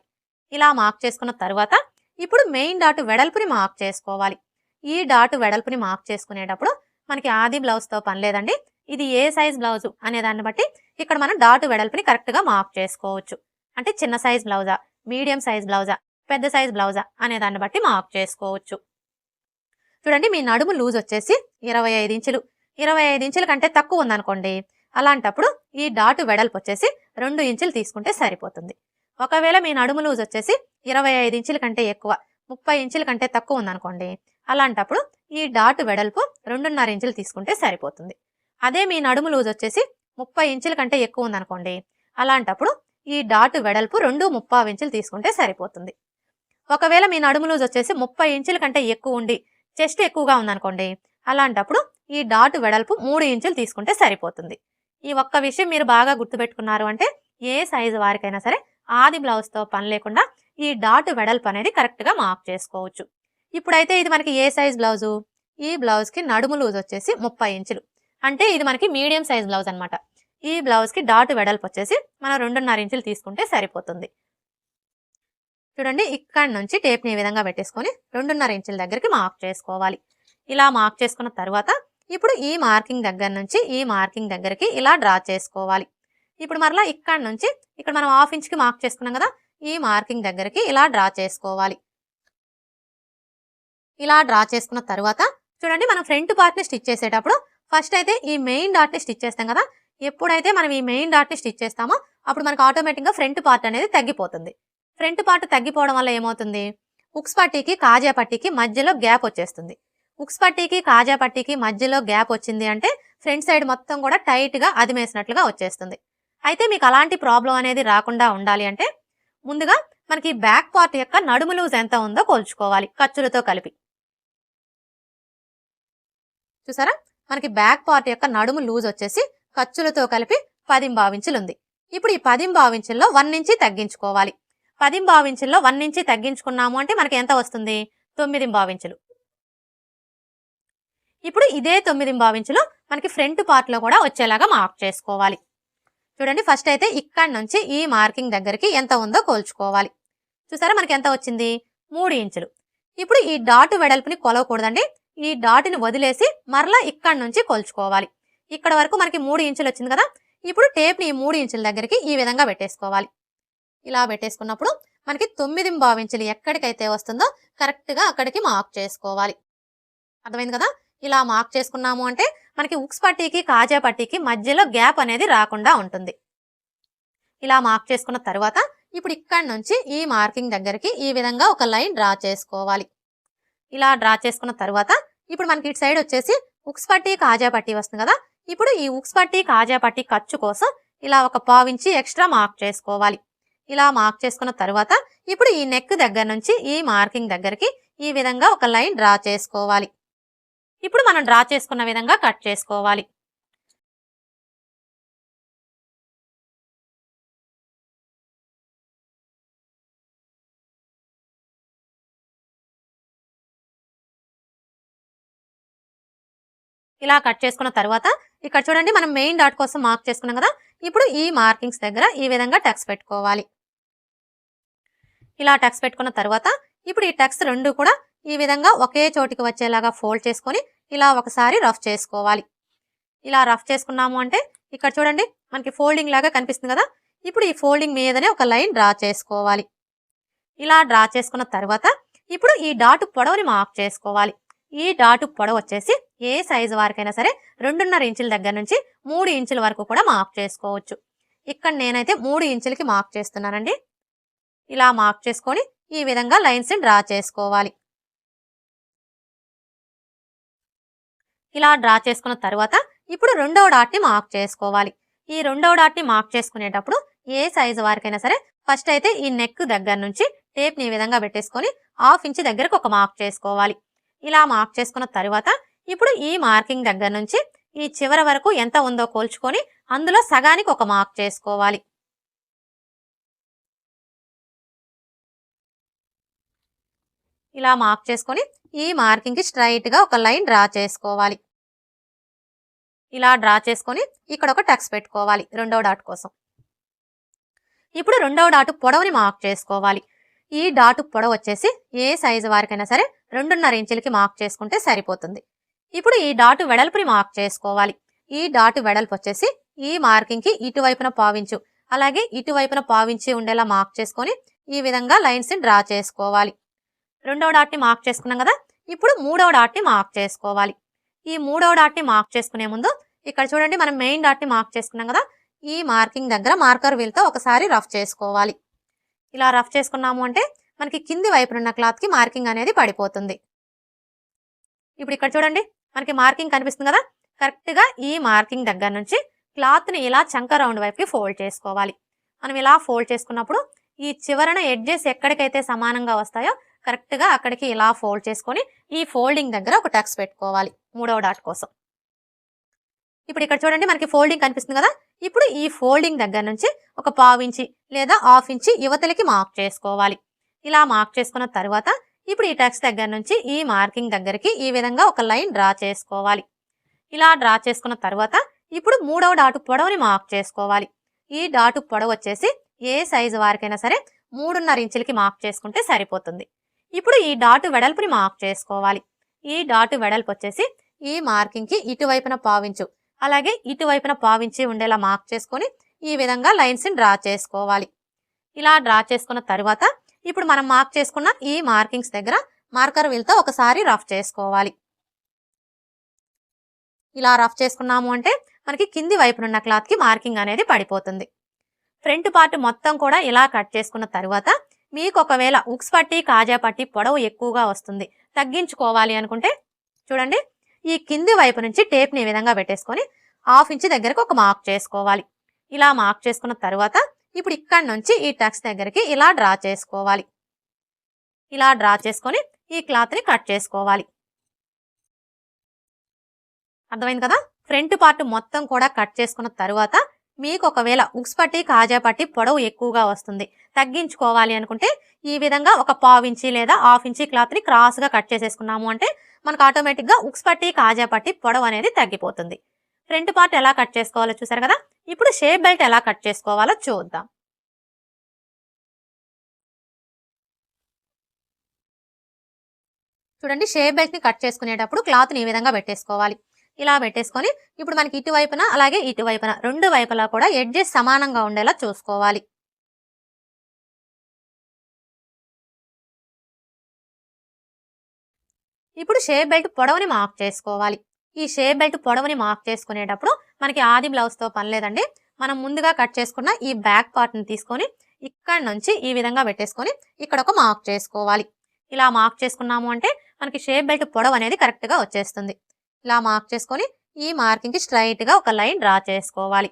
ఇలా మార్క్ చేసుకున్న తర్వాత ఇప్పుడు మెయిన్ డాట్ వెడల్పుని మార్క్ చేసుకోవాలి. ఈ డాట్ వెడల్పుని మార్క్ చేసుకునేటప్పుడు మనకి ఆది బ్లౌజ్ తో పని లేదండి. ఇది ఏ సైజ్ బ్లౌజ్ అనే దాన్ని బట్టి ఇక్కడ మనం డాట్ వెడల్పుని కరెక్ట్ గా మార్క్ చేసుకోవచ్చు. అంటే చిన్న సైజ్ బ్లౌజా, మీడియం సైజ్ బ్లౌజా, పెద్ద సైజ్ బ్లౌజా అనే దాన్ని బట్టి మార్క్ చేసుకోవచ్చు. చూడండి, మీ నడుము లూజ్ వచ్చేసి 25 ఇంచులు, 25 ఇంచుల కంటే తక్కువ ఉందనుకోండి, అలాంటప్పుడు ఈ డాట్ వెడల్పు వచ్చేసి 2 ఇంచులు తీసుకుంటే సరిపోతుంది. ఒకవేళ మీ నడుము లూజ్ వచ్చేసి 25 ఇంచుల కంటే ఎక్కువ, 30 ఇంచుల కంటే తక్కువ ఉందనుకోండి, అలాంటప్పుడు ఈ డాట్ వెడల్పు 2.5 ఇంచులు తీసుకుంటే సరిపోతుంది. అదే మీ నడుము లూజ్ వచ్చేసి 30 ఇంచుల కంటే ఎక్కువ ఉందనుకోండి, అలాంటప్పుడు ఈ డాట్ వెడల్పు 2.25 ఇంచులు తీసుకుంటే సరిపోతుంది. ఒకవేళ మీ నడుము లూజ్ వచ్చేసి 30 ఇంచుల కంటే ఎక్కువ ఉండి చెస్ట్ ఎక్కువగా ఉందనుకోండి, అలాంటప్పుడు ఈ డాట్ వెడల్పు 3 ఇంచులు తీసుకుంటే సరిపోతుంది. ఈ ఒక్క విషయం మీరు బాగా గుర్తుపెట్టుకున్నారు అంటే ఏ సైజు వారికైనా సరే ఆది బ్లౌజ్ తో పని లేకుండా ఈ డాట్ వెడల్పు అనేది కరెక్ట్ గా మార్క్ చేసుకోవచ్చు. ఇప్పుడైతే ఇది మనకి ఏ సైజ్ బ్లౌజు, ఈ బ్లౌజ్ కి నడుము లూజ్ వచ్చేసి 30 ఇంచులు, అంటే ఇది మనకి మీడియం సైజ్ బ్లౌజ్ అనమాట. ఈ బ్లౌజ్ కి డాట్ వెడల్పు వచ్చేసి మనం 2.5 ఇంచులు తీసుకుంటే సరిపోతుంది. చూడండి, ఇక్కడ నుంచి టేప్ ని ఈ విధంగా పెట్టేసుకొని 2.5 ఇంచుల దగ్గరికి మార్క్ చేసుకోవాలి. ఇలా మార్క్ చేసుకున్న తర్వాత ఇప్పుడు ఈ మార్కింగ్ దగ్గర నుంచి ఈ మార్కింగ్ దగ్గరికి ఇలా డ్రా చేసుకోవాలి. ఇప్పుడు మరలా ఇక్కడ నుంచి ఇక్కడ మనం 1/2 ఇంచ్ కి మార్క్ చేసుకున్నాం కదా, ఈ మార్కింగ్ దగ్గరికి ఇలా డ్రా చేసుకోవాలి. ఇలా డ్రా చేసుకున్న తర్వాత చూడండి మనం ఫ్రంట్ పార్ట్ని స్టిచ్ చేసేటప్పుడు ఫస్ట్ అయితే ఈ మెయిన్ డాట్ని స్టిచ్ చేస్తాం కదా. ఎప్పుడైతే మనం ఈ మెయిన్ డాట్ని స్టిచ్ చేస్తామో అప్పుడు మనకు ఆటోమేటిక్గా ఫ్రంట్ పార్ట్ అనేది తగ్గిపోతుంది. ఫ్రంట్ పార్ట్ తగ్గిపోవడం వల్ల ఏమవుతుంది, ఉక్స్ పట్టీకి కాజా పట్టీకి మధ్యలో గ్యాప్ వచ్చేస్తుంది. ఉక్స్ పట్టీకి కాజా పట్టీకి మధ్యలో గ్యాప్ వచ్చింది అంటే ఫ్రంట్ సైడ్ మొత్తం కూడా టైట్గా అదిమేసినట్లుగా వచ్చేస్తుంది. అయితే మీకు అలాంటి ప్రాబ్లం అనేది రాకుండా ఉండాలి అంటే ముందుగా మనకి బ్యాక్ పార్ట్ యొక్క నడుము లూజ్ ఎంత ఉందో కొలుచుకోవాలి ఖర్చులతో కలిపి. చూసారా, మనకి బ్యాక్ పార్ట్ యొక్క నడుము లూజ్ వచ్చేసి ఖర్చులతో కలిపి 10 ఇంచులు ఉంది. ఇప్పుడు ఈ 10 ఇంచుల్లో 1 ఇంచి తగ్గించుకోవాలి. 10 ఇంచుల్లో 1 ఇంచి తగ్గించుకున్నాము అంటే మనకి ఎంత వస్తుంది, 9 ఇంచులు. ఇప్పుడు ఇదే 9 ఇంచులు మనకి ఫ్రంట్ పార్ట్ లో కూడా వచ్చేలాగా మార్క్ చేసుకోవాలి. చూడండి, ఫస్ట్ అయితే ఇక్కడ నుంచి ఈ మార్కింగ్ దగ్గరికి ఎంత ఉందో కొలుచుకోవాలి. చూసారా, మనకి ఎంత వచ్చింది, 3 ఇంచులు. ఇప్పుడు ఈ డాట్ వెడల్పుని కొలవకూడదండి, ఈ డాట్ని వదిలేసి మరలా ఇక్కడ నుంచి కొలుచుకోవాలి. ఇక్కడ వరకు మనకి 3 ఇంచులు వచ్చింది కదా. ఇప్పుడు టేప్ని ఈ 3 ఇంచుల దగ్గరికి ఈ విధంగా పెట్టేసుకోవాలి. ఇలా పెట్టేసుకున్నప్పుడు మనకి 9 ఇంచులు ఎక్కడికైతే వస్తుందో కరెక్ట్గా అక్కడికి మార్క్ చేసుకోవాలి. అర్థమైంది కదా. ఇలా మార్క్ చేసుకున్నాము అంటే మనకి ఉక్స్ పట్టీకి కాజా పట్టీకి మధ్యలో గ్యాప్ అనేది రాకుండా ఉంటుంది. ఇలా మార్క్ చేసుకున్న తర్వాత ఇప్పుడు ఇక్కడ నుంచి ఈ మార్కింగ్ దగ్గరికి ఈ విధంగా ఒక లైన్ డ్రా చేసుకోవాలి. ఇలా డ్రా చేసుకున్న తర్వాత ఇప్పుడు మనకి ఇటు సైడ్ వచ్చేసి ఉక్స్ పట్టీ కాజా పట్టీ వస్తుంది కదా. ఇప్పుడు ఈ ఉక్స్ పట్టీ కాజా పట్టీ ఖర్చు కోసం ఇలా ఒక 1/4 ఇంచి ఎక్స్ట్రా మార్క్ చేసుకోవాలి. ఇలా మార్క్ చేసుకున్న తర్వాత ఇప్పుడు ఈ నెక్ దగ్గర నుంచి ఈ మార్కింగ్ దగ్గరికి ఈ విధంగా ఒక లైన్ డ్రా చేసుకోవాలి. ఇప్పుడు మనం డ్రా చేసుకున్న విధంగా కట్ చేసుకోవాలి. ఇలా కట్ చేసుకున్న తర్వాత ఇక్కడ చూడండి మనం మెయిన్ డాట్ కోసం మార్క్ చేసుకున్నాం కదా. ఇప్పుడు ఈ మార్కింగ్స్ దగ్గర ఈ విధంగా టక్స్ పెట్టుకోవాలి. ఇలా టక్స్ పెట్టుకున్న తర్వాత ఇప్పుడు ఈ టక్స్ రెండు కూడా ఈ విధంగా ఒకే చోటికి వచ్చేలాగా ఫోల్డ్ చేసుకొని ఇలా ఒకసారి రఫ్ చేసుకోవాలి. ఇలా రఫ్ చేసుకున్నాము అంటే ఇక్కడ చూడండి మనకి ఫోల్డింగ్ లాగా కనిపిస్తుంది కదా. ఇప్పుడు ఈ ఫోల్డింగ్ మీదనే ఒక లైన్ డ్రా చేసుకోవాలి. ఇలా డ్రా చేసుకున్న తర్వాత ఇప్పుడు ఈ డాట్ పొడవుని మార్క్ చేసుకోవాలి. ఈ డాట్ పొడవు వచ్చేసి ఏ సైజు వారికైనా సరే 2.5 ఇంచుల దగ్గర నుంచి 3 ఇంచుల వరకు కూడా మార్క్ చేసుకోవచ్చు. ఇక్కడ నేనైతే 3 ఇంచులకి మార్క్ చేస్తున్నానండి. ఇలా మార్క్ చేసుకొని ఈ విధంగా లైన్స్ డ్రా చేసుకోవాలి. ఇలా డ్రా చేసుకున్న తర్వాత ఇప్పుడు రెండవ డాట్ని మార్క్ చేసుకోవాలి. ఈ రెండవ డాట్ని మార్క్ చేసుకునేటప్పుడు ఏ సైజు వారికైనా సరే ఫస్ట్ అయితే ఈ నెక్ దగ్గర నుంచి టేప్ని ఈ విధంగా పెట్టేసుకొని 1/2 ఇంచ్ దగ్గరకు ఒక మార్క్ చేసుకోవాలి. ఇలా మార్క్ చేసుకున్న తర్వాత ఇప్పుడు ఈ మార్కింగ్ దగ్గర నుంచి ఈ చివరి వరకు ఎంత ఉందో కోల్చుకొని అందులో సగానికి ఒక మార్క్ చేసుకోవాలి. ఇలా మార్క్ చేసుకొని ఈ మార్కింగ్ కి స్ట్రైట్ గా ఒక లైన్ డ్రా చేసుకోవాలి. ఇలా డ్రా చేసుకొని ఇక్కడ ఒక టక్స్ పెట్టుకోవాలి రెండవ డాట్ కోసం. ఇప్పుడు రెండవ డాట్ పొడవుని మార్క్ చేసుకోవాలి. ఈ డాట్ పొడవు వచ్చేసి ఏ సైజు వారికైనా సరే 2.5 ఇంచులకి మార్క్ చేసుకుంటే సరిపోతుంది. ఇప్పుడు ఈ డాట్ వెడల్పుని మార్క్ చేసుకోవాలి. ఈ డాట్ వెడల్పు వచ్చేసి ఈ మార్కింగ్ కి ఇటువైపున 1/4 ఇంచు అలాగే ఇటువైపున 1/4 ఇంచు ఉండేలా మార్క్ చేసుకొని ఈ విధంగా లైన్స్ ని డ్రా చేసుకోవాలి. రెండవ డాట్ ని మార్క్ చేసుకున్నాం కదా. ఇప్పుడు మూడవ డాట్ ని మార్క్ చేసుకోవాలి. ఈ మూడవ డాట్ ని మార్క్ చేసుకునే ముందు ఇక్కడ చూడండి మనం మెయిన్ డాట్ ని మార్క్ చేసుకున్నాం కదా. ఈ మార్కింగ్ దగ్గర మార్కర్ వీల్ తో ఒకసారి రఫ్ చేసుకోవాలి. ఇలా రఫ్ చేసుకున్నాము అంటే మనకి కింది వైపునున్న క్లాత్ కి మార్కింగ్ అనేది పడిపోతుంది. ఇప్పుడు ఇక్కడ చూడండి మనకి మార్కింగ్ కనిపిస్తుంది కదా. కరెక్ట్ గా ఈ మార్కింగ్ దగ్గర నుంచి క్లాత్ ని ఇలా చంక రౌండ్ వైపుకి ఫోల్డ్ చేసుకోవాలి. మనం ఇలా ఫోల్డ్ చేసుకున్నప్పుడు ఈ చివరన ఎడ్జెస్ ఎక్కడికైతే సమానంగా వస్తాయో కరెక్ట్ గా అక్కడికి ఇలా ఫోల్డ్ చేసుకొని ఈ ఫోల్డింగ్ దగ్గర ఒక టక్స్ పెట్టుకోవాలి మూడవ డాట్ కోసం. ఇప్పుడు ఇక్కడ చూడండి మనకి ఫోల్డింగ్ కనిపిస్తుంది కదా. ఇప్పుడు ఈ ఫోల్డింగ్ దగ్గర నుంచి ఒక 1/4 ఇంచి లేదా 1/2 ఇంచి యువతలకి మార్క్ చేసుకోవాలి. ఇలా మార్క్ చేసుకున్న తర్వాత ఇప్పుడు ఈ టక్స్ దగ్గర నుంచి ఈ మార్కింగ్ దగ్గరికి ఈ విధంగా ఒక లైన్ డ్రా చేసుకోవాలి. ఇలా డ్రా చేసుకున్న తర్వాత ఇప్పుడు మూడవ డాటు పొడవుని మార్క్ చేసుకోవాలి. ఈ డాటు పొడవు వచ్చేసి ఏ సైజు వారికైనా సరే 3.5 ఇంచులకి మార్క్ చేసుకుంటే సరిపోతుంది. ఇప్పుడు ఈ డాటు వెడల్పుని మార్క్ చేసుకోవాలి. ఈ డాటు వెడల్పు వచ్చేసి ఈ మార్కింగ్ కి ఇటువైపున 1/4 ఇంచు అలాగే ఇటువైపున 1/4 ఇంచు ఉండేలా మార్క్ చేసుకొని ఈ విధంగా లైన్స్ ని డ్రా చేసుకోవాలి. ఇలా డ్రా చేసుకున్న తర్వాత ఇప్పుడు మనం మార్క్ చేసుకున్న ఈ మార్కింగ్స్ దగ్గర మార్కర్ వీల్ తో ఒకసారి రఫ్ చేసుకోవాలి. ఇలా రఫ్ చేసుకున్నాము అంటే మనకి కింది వైపునున్న క్లాత్కి మార్కింగ్ అనేది పడిపోతుంది. ఫ్రంట్ పార్ట్ మొత్తం కూడా ఇలా కట్ చేసుకున్న తర్వాత మీకు ఒకవేళ ఉక్స్ పట్టి కాజా పట్టి పొడవు ఎక్కువగా వస్తుంది, తగ్గించుకోవాలి అనుకుంటే చూడండి, ఈ కింది వైపు నుంచి టేప్ని ఈ విధంగా పెట్టేసుకొని 1/2 ఇంచ్ దగ్గరకు ఒక మార్క్ చేసుకోవాలి. ఇలా మార్క్ చేసుకున్న తర్వాత ఇప్పుడు ఇక్కడ నుంచి ఈ టక్స్ దగ్గరికి ఇలా డ్రా చేసుకోవాలి. ఇలా డ్రా చేసుకొని ఈ క్లాత్ని కట్ చేసుకోవాలి. అర్థమైంది కదా? ఫ్రంట్ పార్ట్ మొత్తం కూడా కట్ చేసుకున్న తర్వాత మీకు ఒకవేళ ఉక్స్ పట్టి కాజా పట్టి పొడవు ఎక్కువగా వస్తుంది, తగ్గించుకోవాలి అనుకుంటే ఈ విధంగా ఒక 1/4 ఇంచి లేదా 1/2 ఇంచి క్లాత్ని క్రాస్గా కట్ చేసేసుకున్నాము అంటే మనకు ఆటోమేటిక్గా ఉక్స్ పట్టి కాజా పట్టి పొడవు అనేది తగ్గిపోతుంది. ఫ్రంట్ పార్ట్ ఎలా కట్ చేసుకోవాలో చూసారు కదా. ఇప్పుడు షేప్ బెల్ట్ ఎలా కట్ చేసుకోవాలో చూద్దాం. చూడండి, షేప్ బెల్ట్ని కట్ చేసుకునేటప్పుడు క్లాత్ని ఈ విధంగా పెట్టేసుకోవాలి. ఇలా పెట్టేసుకొని ఇప్పుడు మనకి ఇటువైపున అలాగే ఇటువైపున రెండు వైపులా కూడా ఎడ్జెస్ సమానంగా ఉండేలా చూసుకోవాలి. ఇప్పుడు షేప్ బెల్ట్ పొడవుని మార్క్ చేసుకోవాలి. ఈ షేప్ బెల్ట్ పొడవుని మార్క్ చేసుకునేటప్పుడు మనకి ఆది బ్లౌజ్తో పని లేదండి. మనం ముందుగా కట్ చేసుకున్న ఈ బ్యాక్ పార్ట్ని తీసుకొని ఇక్కడ నుంచి ఈ విధంగా పెట్టేసుకొని ఇక్కడ ఒక మార్క్ చేసుకోవాలి. ఇలా మార్క్ చేసుకున్నాము అంటే మనకి షేప్ బెల్ట్ పొడవు అనేది కరెక్ట్గా వచ్చేస్తుంది. ఇలా మార్క్ చేసుకొని ఈ మార్కింగ్కి స్ట్రైట్గా ఒక లైన్ డ్రా చేసుకోవాలి.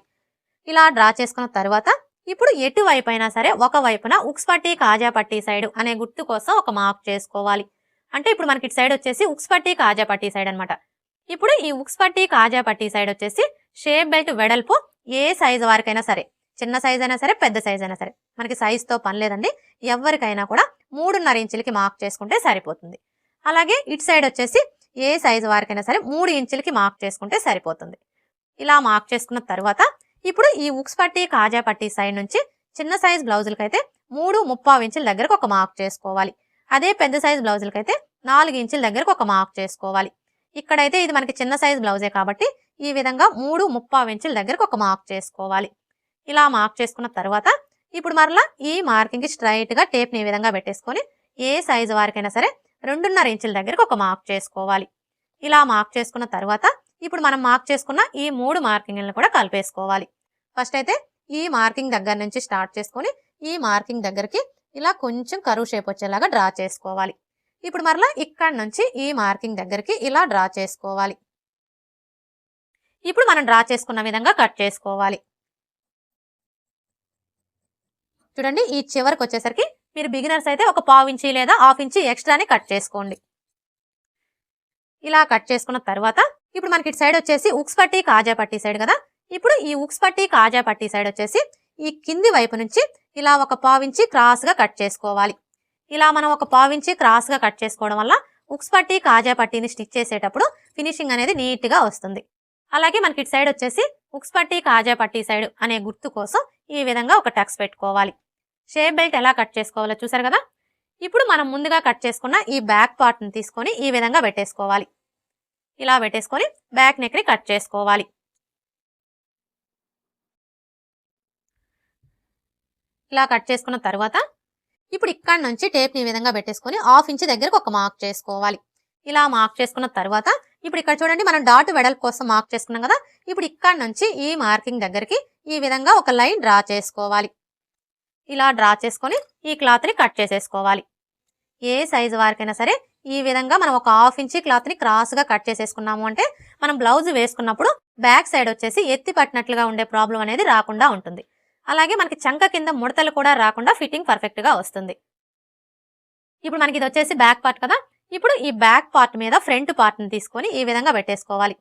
ఇలా డ్రా చేసుకున్న తర్వాత ఇప్పుడు ఎటువైపు అయినా సరే ఒక వైపున ఉక్స్ పట్టి కాజా పట్టి సైడ్ అనే గుర్తు కోసం ఒక మార్క్ చేసుకోవాలి. అంటే ఇప్పుడు మనకి ఇటు సైడ్ వచ్చేసి ఉక్స్ పట్టి కాజా పట్టి సైడ్ అనమాట. ఇప్పుడు ఈ ఉక్స్ పట్టి కాజా పట్టి సైడ్ వచ్చేసి షేప్ బెల్ట్ వెడల్పు ఏ సైజు వారికైనా సరే, చిన్న సైజ్ అయినా సరే పెద్ద సైజ్ అయినా సరే, మనకి సైజుతో పని లేదండి. ఎవరికైనా కూడా 3.5 ఇంచులకి మార్క్ చేసుకుంటే సరిపోతుంది. అలాగే ఇటు సైడ్ వచ్చేసి ఏ సైజు వారికైనా సరే 3 ఇంచులకి మార్క్ చేసుకుంటే సరిపోతుంది. ఇలా మార్క్ చేసుకున్న తర్వాత ఇప్పుడు ఈ ఉక్స్ పట్టి కాజా పట్టి సైడ్ నుంచి చిన్న సైజ్ బ్లౌజులకైతే 3.75 ఇంచుల దగ్గరకు ఒక మార్క్ చేసుకోవాలి. అదే పెద్ద సైజ్ బ్లౌజులకైతే 4 ఇంచుల దగ్గరకు ఒక మార్క్ చేసుకోవాలి. ఇక్కడైతే ఇది మనకి చిన్న సైజ్ బ్లౌజే కాబట్టి ఈ విధంగా 3.75 ఇంచుల దగ్గరకు ఒక మార్క్ చేసుకోవాలి. ఇలా మార్క్ చేసుకున్న తర్వాత ఇప్పుడు మరలా ఈ మార్కింగ్కి స్ట్రైట్గా టేప్ని ఈ విధంగా పెట్టేసుకొని ఏ సైజు వారికైనా సరే 2.5 ఇంచుల దగ్గరకు ఒక మార్క్ చేసుకోవాలి. ఇలా మార్క్ చేసుకున్న తర్వాత ఇప్పుడు మనం మార్క్ చేసుకున్న ఈ 3 మార్కింగ్లను కూడా కలిపేసుకోవాలి. ఫస్ట్ అయితే ఈ మార్కింగ్ దగ్గర నుంచి స్టార్ట్ చేసుకొని ఈ మార్కింగ్ దగ్గరికి ఇలా కొంచెం కరువు షేప్ వచ్చేలాగా డ్రా చేసుకోవాలి. ఇప్పుడు మరలా ఇక్కడ నుంచి ఈ మార్కింగ్ దగ్గరికి ఇలా డ్రా చేసుకోవాలి. ఇప్పుడు మనం డ్రా చేసుకున్న విధంగా కట్ చేసుకోవాలి. చూడండి, ఈ చివరికి వచ్చేసరికి మీరు బిగినర్స్ అయితే ఒక 1/4 ఇంచి లేదా 1/2 ఇంచి ఎక్స్ట్రాని కట్ చేసుకోండి. ఇలా కట్ చేసుకున్న తర్వాత ఇప్పుడు మనకి ఇటు సైడ్ వచ్చేసి ఉక్స్ పట్టి కాజా పట్టి సైడ్ కదా. ఇప్పుడు ఈ ఉక్స్ పట్టి కాజా పట్టి సైడ్ వచ్చేసి ఈ కింది వైపు నుంచి ఇలా ఒక 1/4 ఇంచి క్రాస్గా కట్ చేసుకోవాలి. ఇలా మనం ఒక 1/4 ఇంచి క్రాస్గా కట్ చేసుకోవడం వల్ల ఉక్స్ పట్టి కాజా పట్టిని స్టిచ్ చేసేటప్పుడు ఫినిషింగ్ అనేది నీట్గా వస్తుంది. అలాగే మనకి ఇటు సైడ్ వచ్చేసి ఉక్స్ పట్టి కాజా పట్టి సైడ్ అనే గుర్తు కోసం ఈ విధంగా ఒక టక్స్ పెట్టుకోవాలి. షేప్ బెల్ట్ ఎలా కట్ చేసుకోవాలో చూసారు కదా. ఇప్పుడు మనం ముందుగా కట్ చేసుకున్న ఈ బ్యాక్ పార్ట్ని తీసుకొని ఈ విధంగా పెట్టేసుకోవాలి. ఇలా పెట్టేసుకొని బ్యాక్ నెక్ని కట్ చేసుకోవాలి. ఇలా కట్ చేసుకున్న తర్వాత ఇప్పుడు ఇక్కడ నుంచి టేప్ని ఈ విధంగా పెట్టేసుకొని 1/2 ఇంచ్ దగ్గరకు ఒక మార్క్ చేసుకోవాలి. ఇలా మార్క్ చేసుకున్న తర్వాత ఇప్పుడు ఇక్కడ చూడండి, మనం డాట్ వెడల్పు కోసం మార్క్ చేసుకున్నాం కదా. ఇప్పుడు ఇక్కడ నుంచి ఈ మార్కింగ్ దగ్గరికి ఈ విధంగా ఒక లైన్ డ్రా చేసుకోవాలి. ఇలా డ్రా చేసుకొని ఈ క్లాత్ని కట్ చేసేసుకోవాలి. ఏ సైజు వారికైనా సరే ఈ విధంగా మనం ఒక 1/2 ఇంచి క్లాత్ని క్రాస్గా కట్ చేసేసుకున్నాము అంటే మనం బ్లౌజ్ వేసుకున్నప్పుడు బ్యాక్ సైడ్ వచ్చేసి ఎత్తి పట్టినట్లుగా ఉండే ప్రాబ్లం అనేది రాకుండా ఉంటుంది. అలాగే మనకి చంక కింద ముడతలు కూడా రాకుండా ఫిట్టింగ్ పర్ఫెక్ట్గా వస్తుంది. ఇప్పుడు మనకి ఇది వచ్చేసి బ్యాక్ పార్ట్ కదా. ఇప్పుడు ఈ బ్యాక్ పార్ట్ మీద ఫ్రంట్ పార్ట్ని తీసుకొని ఈ విధంగా పెట్టేసుకోవాలి.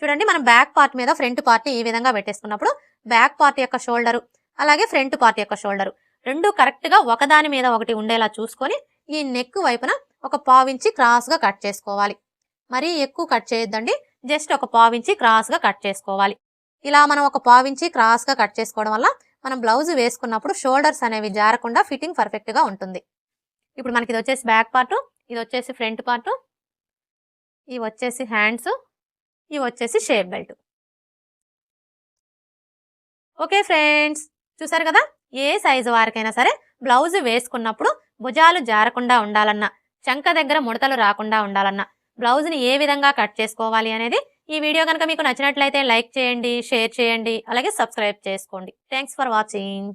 చూడండి, మనం బ్యాక్ పార్ట్ మీద ఫ్రంట్ పార్ట్ని ఈ విధంగా పెట్టేసుకున్నప్పుడు బ్యాక్ పార్ట్ యొక్క షోల్డరు అలాగే ఫ్రంట్ పార్ట్ యొక్క షోల్డరు రెండు కరెక్ట్గా ఒకదాని మీద ఒకటి ఉండేలా చూసుకొని ఈ నెక్ వైపున ఒక 1/4 ఇంచి క్రాస్గా కట్ చేసుకోవాలి. మరీ ఎక్కువ కట్ చేయొద్దండి, జస్ట్ ఒక 1/4 ఇంచి క్రాస్గా కట్ చేసుకోవాలి. ఇలా మనం ఒక 1/4 ఇంచి క్రాస్గా కట్ చేసుకోవడం వల్ల మనం బ్లౌజ్ వేసుకున్నప్పుడు షోల్డర్స్ అనేవి జారకుండా ఫిట్టింగ్ పర్ఫెక్ట్గా ఉంటుంది. ఇప్పుడు మనకి ఇది వచ్చేసి బ్యాక్ పార్ట్, ఇది వచ్చేసి ఫ్రంట్ పార్ట్, ఇవి వచ్చేసి హ్యాండ్స్, ఇవి వచ్చేసి షేప్ బెల్ట్. ఓకే ఫ్రెండ్స్, చూసారు కదా. ఏ సైజు వారికైనా సరే బ్లౌజ్ వేసుకున్నప్పుడు భుజాలు జారకుండా ఉండాలన్నా, చంక దగ్గర ముడతలు రాకుండా ఉండాలన్నా బ్లౌజ్ని ఏ విధంగా కట్ చేసుకోవాలి అనేది ఈ వీడియో కనుక మీకు నచ్చినట్లయితే లైక్ చేయండి, షేర్ చేయండి, అలాగే సబ్స్క్రైబ్ చేసుకోండి. Thanks for watching.